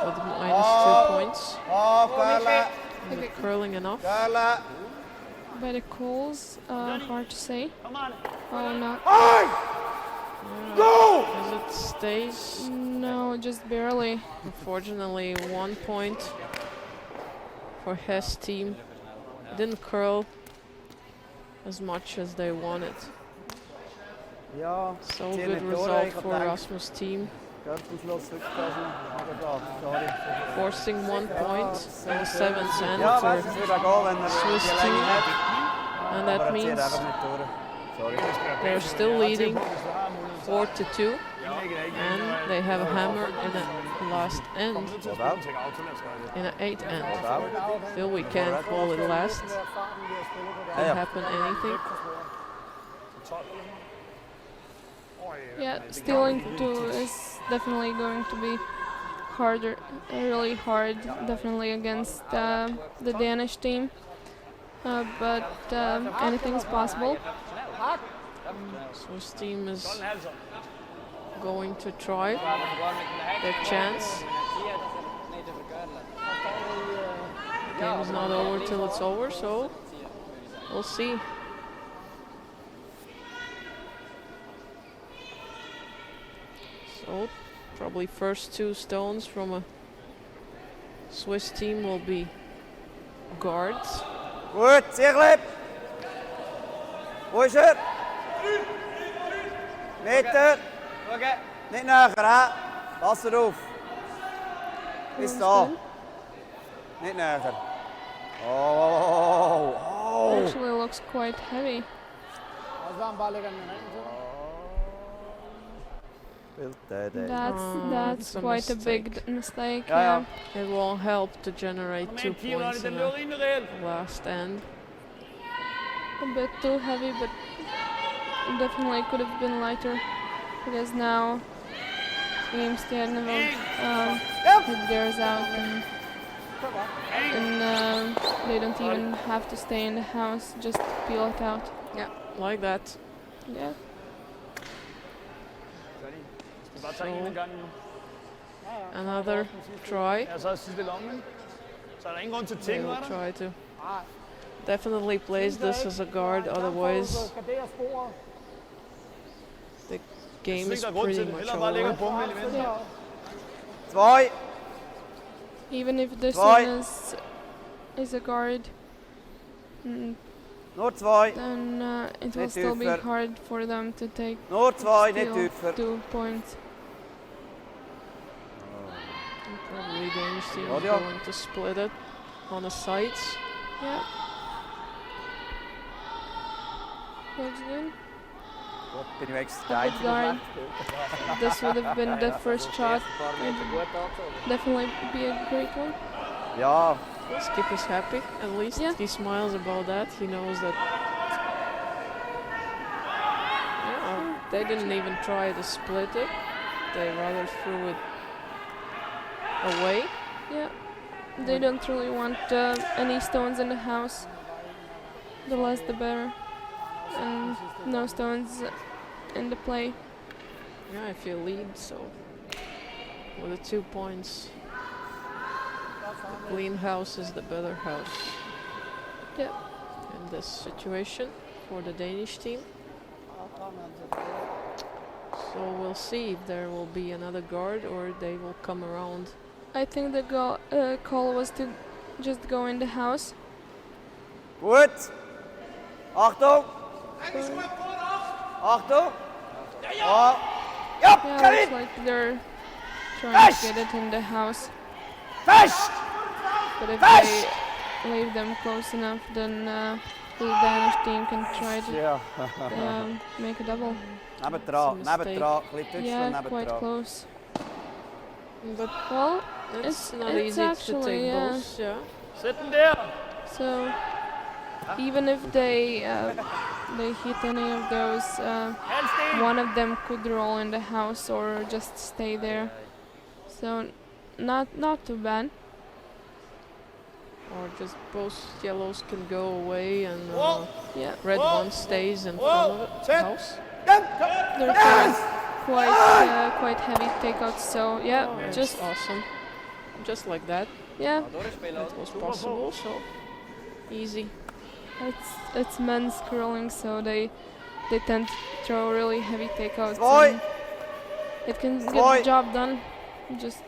with -2 points. Curle! Is it curling enough? Curle! By the calls, hard to say. Kom on. Oh, not. As it stays, No, just barely. unfortunately, 1 point for Hess team. Didn't curl as much as they wanted. Ja, So die good haben result durch, for ich denke. Rasmus team. Forcing 1 point in the 7th end Ja, for weißt du, es würde auch gehen, wenn er Swiss die team. Länge hat. And that Aber er zieht means einfach nicht durch. Sorry. they're still leading 4-2, and they have a hammer in the last end, What out? in an 8th end. Still, we can't call it last. Can happen anything. Yeah, stealing 2 is definitely going to be harder, really hard, definitely against the Danish team. But anything's possible. Swiss team is going to try their chance. Game is not over till it's over, so we'll see. So probably first 2 stones from a Swiss team will be guards. Gut, Siegel! Wo ist er? Meter! Nicht näher, hä? Pass auf! Bis da! Nicht näher! Oh! Oh! Actually looks quite heavy. That's it's a quite a big mistake. mistake. Yeah, Yeah. It won't help to generate 2 points in the last end. A bit too heavy, but definitely could have been lighter. Because now Team Stjerne will hit theirs out, and they don't even have to stay in the house, just peel it out. Yeah, like that. Yeah. So another try. Ja, så er sidste lommen. Så er der ingen grund til They ting, will var der? try to definitely place this as a guard, otherwise the game is Der er grund til pretty det. much Hellere bare ligge og over. bumle i venstre. Yeah. 2! Even if this Right. one is a guard, Nur 2! then it will Nicht still be tiefer. hard for them to take Nur 2, nicht still tiefer! 2 points. And probably Danish team is Audio. going to split it on the sides. Yeah. Looks good. Gut, bin ich extra A good guard. This would have been the first shot. It would definitely be a great one. Ja, Skip is happy, at least Yeah. he smiles about that. He knows that. Yeah, they didn't even try to split it. They rather threw it away. Yeah. They don't really want any stones in the house. The less the better. And no stones in the play. Yeah, if you lead, so with the 2 points, the clean house is the better house. Yeah. In this situation for the Danish team. So we'll see if there will be another guard or they will come around. I think the call was to just go in the house. gut! Achtung! Achtung! Ja! Ja, Yeah, come looks in! like they're trying to get it in the house. Fest! But if Fest! they leave them close enough, then the Danish team can try to Ja. make a double. Nebendran, It's a mistake. nebendran. Ein bisschen Yeah, Deutschland quite nebendran. close. But Well, it's not it's easy to actually, take yeah. both. Yeah. Sæt den der! so even if they hit any of those, Halvsten! one of them could roll in the house or just stay there. So not too bad. Or just both yellows can go away and Yeah, red one stays in front of the Set. house. they're doing quite heavy takeouts. So yeah, Oh, it's just awesome. Just like that, yeah, that was possible. So easy. it's men's curling, so they tend to throw really heavy takeouts. Zwei! And it can get Zwei! the job done. Just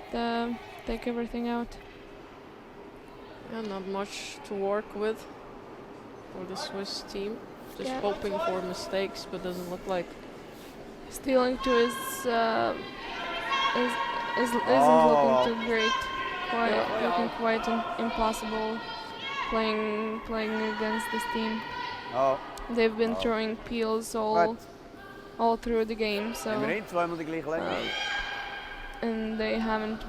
take everything out. Yeah, not much to work with for the Swiss team. Just Yeah. hoping for mistakes, but doesn't look like. Stealing 2 is isn't looking too great. Looking quite impossible playing against this team. Oh. They've been throwing peels all through the game, so and they haven't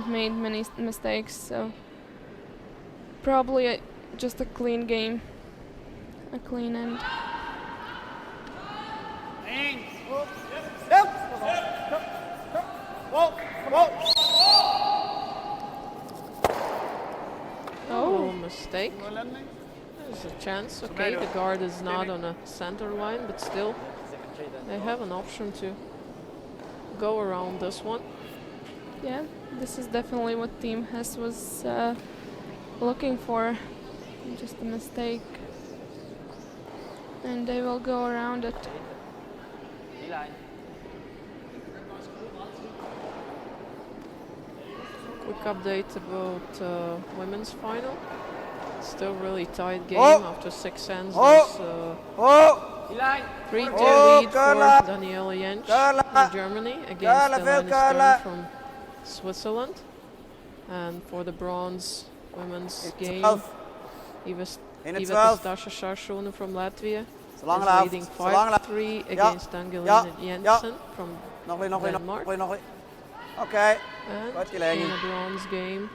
made many mistakes, so probably just a clean game, a clean end. Oh, mistake. There's a chance. Okay, the guard is not on a center line, but still, they have an option to go around this one. Yeah, this is definitely what Team Hess was looking for. Just a mistake. And they will go around it. Quick update about women's final. Still really tight game after 6 ends. There's 3-2 lead for Daniela Jentsch from Germany against Stjerne from Switzerland. And for the bronze women's game, Eva Stasha from Latvia is leading 5-3 against Angelina Jensen from Denmark. Okay. And in a bronze game,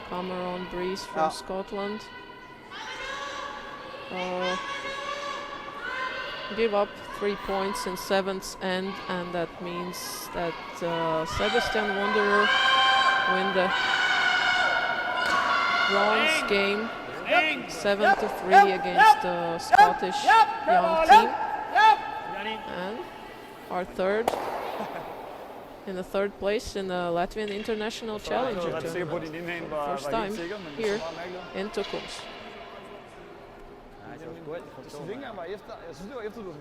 Cameron Breeze from Scotland give up 3 points in 7th end, and that means that Sebastian Wanderer win the bronze game 7-3 against the Scottish young team, and our third in the 3rd place in the Latvian International Challenger Tournament. First time here in Tukums.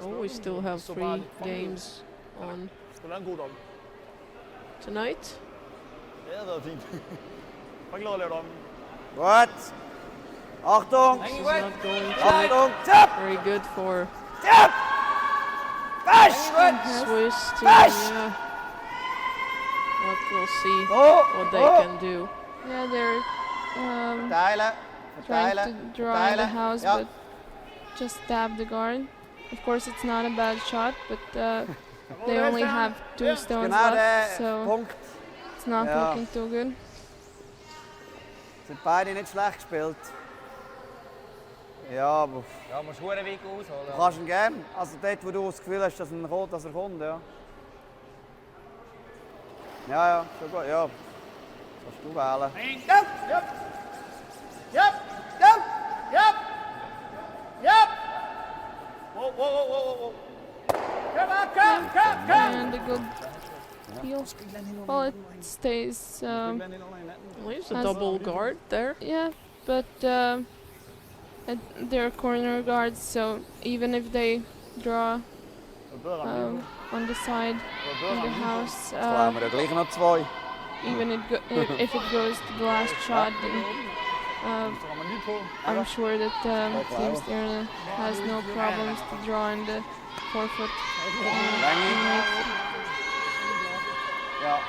Oh, we still have 3 games on tonight. What? Achtung! This is not going tonight. Very good for Swiss team. Yeah. But we'll see what they can do. Yeah, they're trying to draw in the house, but just stab the guard. Of course, it's not a bad shot, but they only have 2 stones left, so it's not looking too good. Sind beide nicht schlecht gespielt. Ja, aber Ja, musst du einen Weg ausholen. du kannst ihn geben. Also dort, wo du das Gefühl hast, dass er kommt, ja. Ja, schon gut, ja. Kannst du wählen. And a good peel. Well, it stays. Leaves a double guard there. Yeah, but they're corner guards, so even if they draw on the side of the house, Haben wir ja gleich noch 2. even if it goes to the last shot, then I'm sure that Team Stjerne has no problems to draw in the 4-foot. Ja.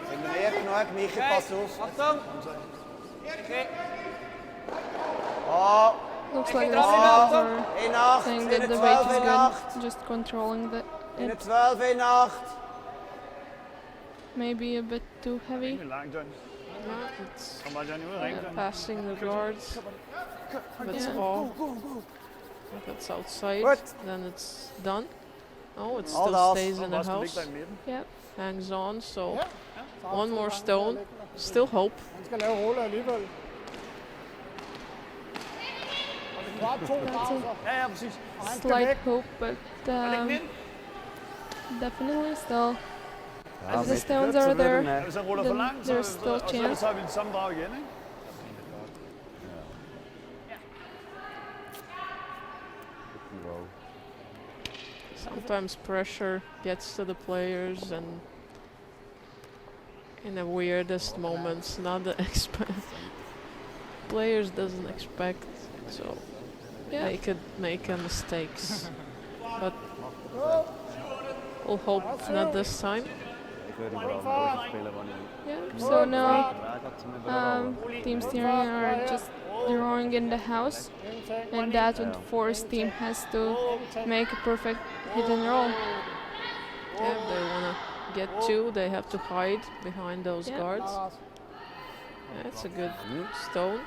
Sind wir näher genug? Michi, pass auf. Achtung! Oh! Looks like the Swedes are In 8, saying in that der the weight 12 is in good, 8. just controlling In der it. 12 in 8. Maybe a bit too heavy. It's passing the guards. If it's off, if it's outside, then it's done. Oh, it still stays in the house. Yep. Hangs on, so 1 more stone. Still hope. That's a slight hope, but definitely still. If the stones are there, then there's still chance. Sometimes pressure gets to the players and in the weirdest moments, not the players doesn't expect, so they could make mistakes. But we'll hope not this time. Ik wil die vooral nooit spelen wanneer Yeah, so now Team Stjerne are just drawing in the house, and that would force Team Hess to make a perfect hit and roll. Yeah, if they want to get two, they have to hide behind those guards. Yeah, it's a good stone.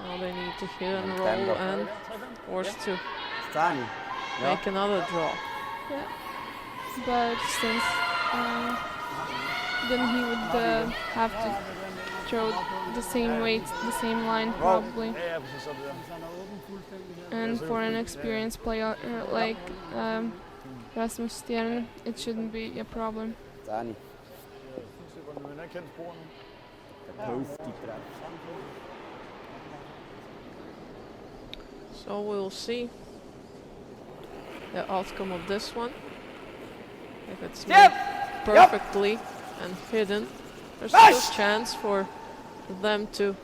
Now they need to hit and roll and force to Stjerne. make another draw. Yeah, but since then he would have to throw the same weight, the same line probably. Ja, ja, precies. Dat, And for an experienced player like Rasmus Stjerne, it shouldn't be a problem. Stjerne. man har kendt sporene. Post die trap. So we'll see the outcome of this one. If it's made perfectly and hidden, there's still chance for them to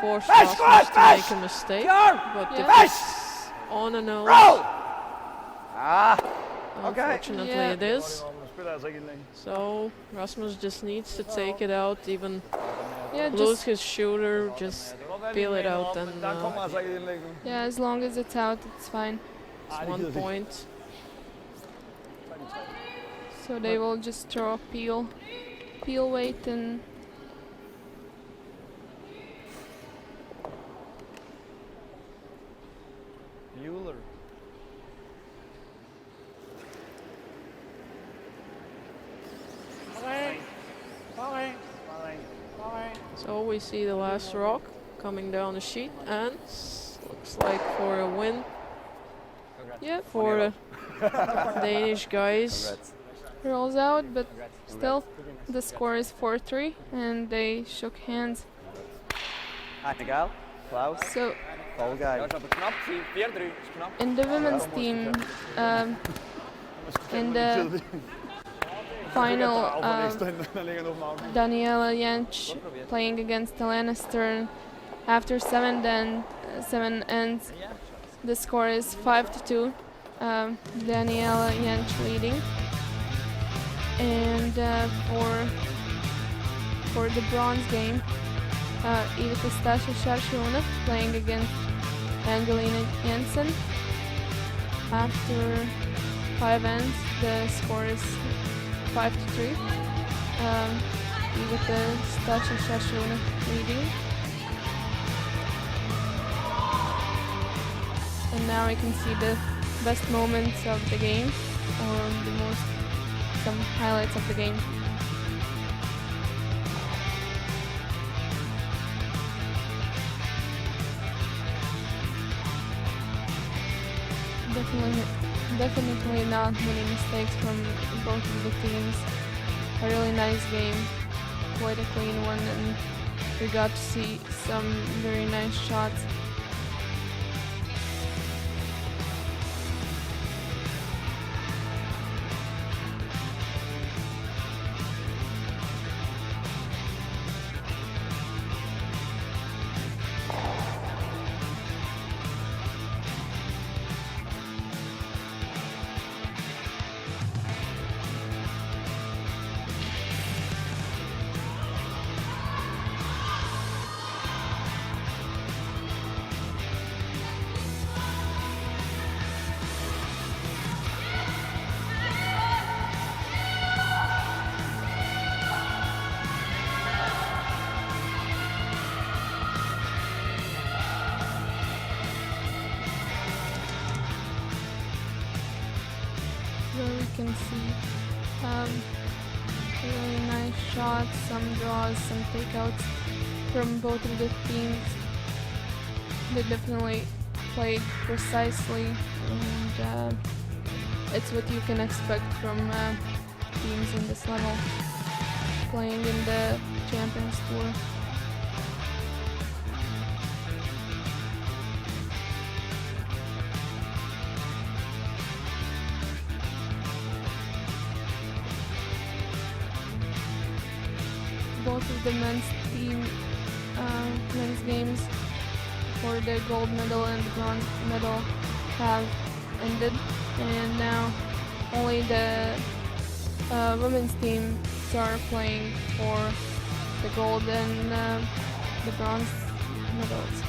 force Rasmus to make a mistake. But if it's on a nose, unfortunately it is. So Rasmus just needs to take it out, even lose his shooter, just peel it out, and yeah, as long as it's out, it's fine. it's 1 point. So they will just throw a peel weight and Mueller. So we see the last rock coming down the sheet, and looks like for a win for the Danish guys. Congrats. rolls out, but still the score is 4-3 and they shook hands. Egal, Klaus, So Paul guy. Ja, is aber knapp gewesen. 4-3 ist knapp. in the women's team, in the final, Daniela Jentsch playing against Helena Stern. After 7 ends, the score is 5-2. Daniela Jentsch leading. And for the bronze game, Iveta Stjerne playing against Angelina Jensen. After 5 ends, the score is 5-3. Iveta Stjerne leading. And now I can see the best moments of the game, or some highlights of the game. Definitely not many mistakes from both of the teams. A really nice game, quite a clean one, and we got to see some very nice shots. There we can see really nice shots, some draws, some takeouts from both of the teams. They definitely played precisely, and it's what you can expect from teams in this level, playing in the Champions Tour. both of the men's games for the gold medal and the bronze medal have ended, and now only the women's teams are playing for the gold and the bronze medals.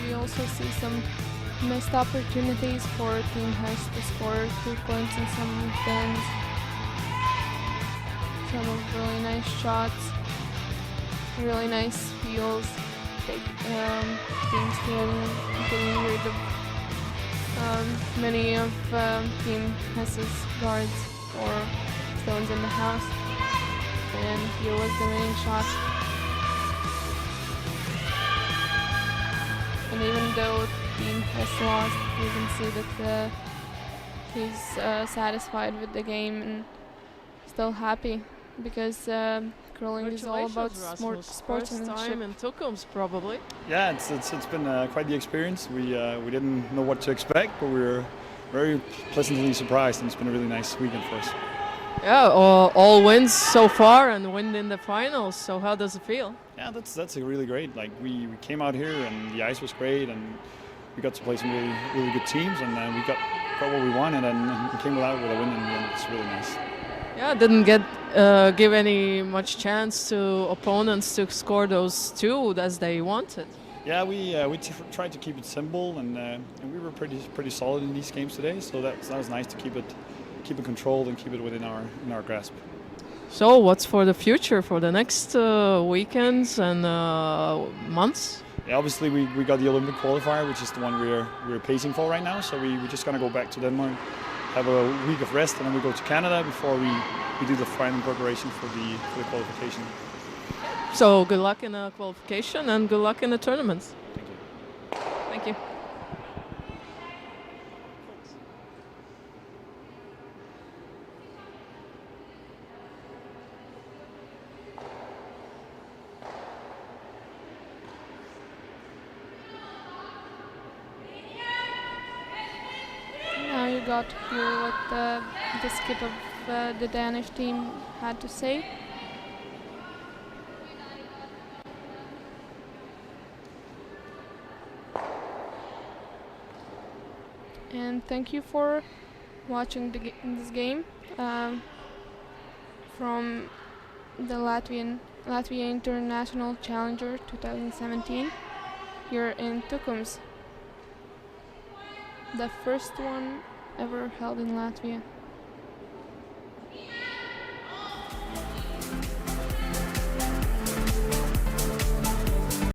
We also see some missed opportunities for Team Hess to score 3 points in some ends. Some of really nice shots, really nice steals. Team Stjerne getting rid of many of Team Hess's guards or stones in the house. And here was the winning shot. And even though Team Hess lost, you can see that he's satisfied with the game and still happy, because curling is all about sportsmanship. First time in Tukums, probably. Yeah, it's been quite the experience. We didn't know what to expect, but we were very pleasantly surprised, and it's been a really nice weekend for us. Yeah, all wins so far and win in the finals. So how does it feel? Yeah, that's a really great. Like we came out here and the ice was great, and we got to play some really good teams, and we got what we wanted, and we came out with a win, and it's really nice. Yeah, didn't give any much chance to opponents to score those 2 as they wanted. Yeah, we tried to keep it simple, and we were pretty solid in these games today. So that was nice to keep it controlled and keep it within our grasp. So what's for the future, for the next weekends and months? Yeah, obviously we got the Olympic qualifier, which is the one we're pacing for right now. So we're just gonna go back to Denmark, have a week of rest, and then we go to Canada before we do the final preparation for the qualification. So good luck in the qualification and good luck in the tournaments. Thank you. Thank you. Now you got to hear what the skip of the Danish team had to say. And thank you for watching this game from the Latvia International Challenger 2017 here in Tukums, the first one ever held in Latvia.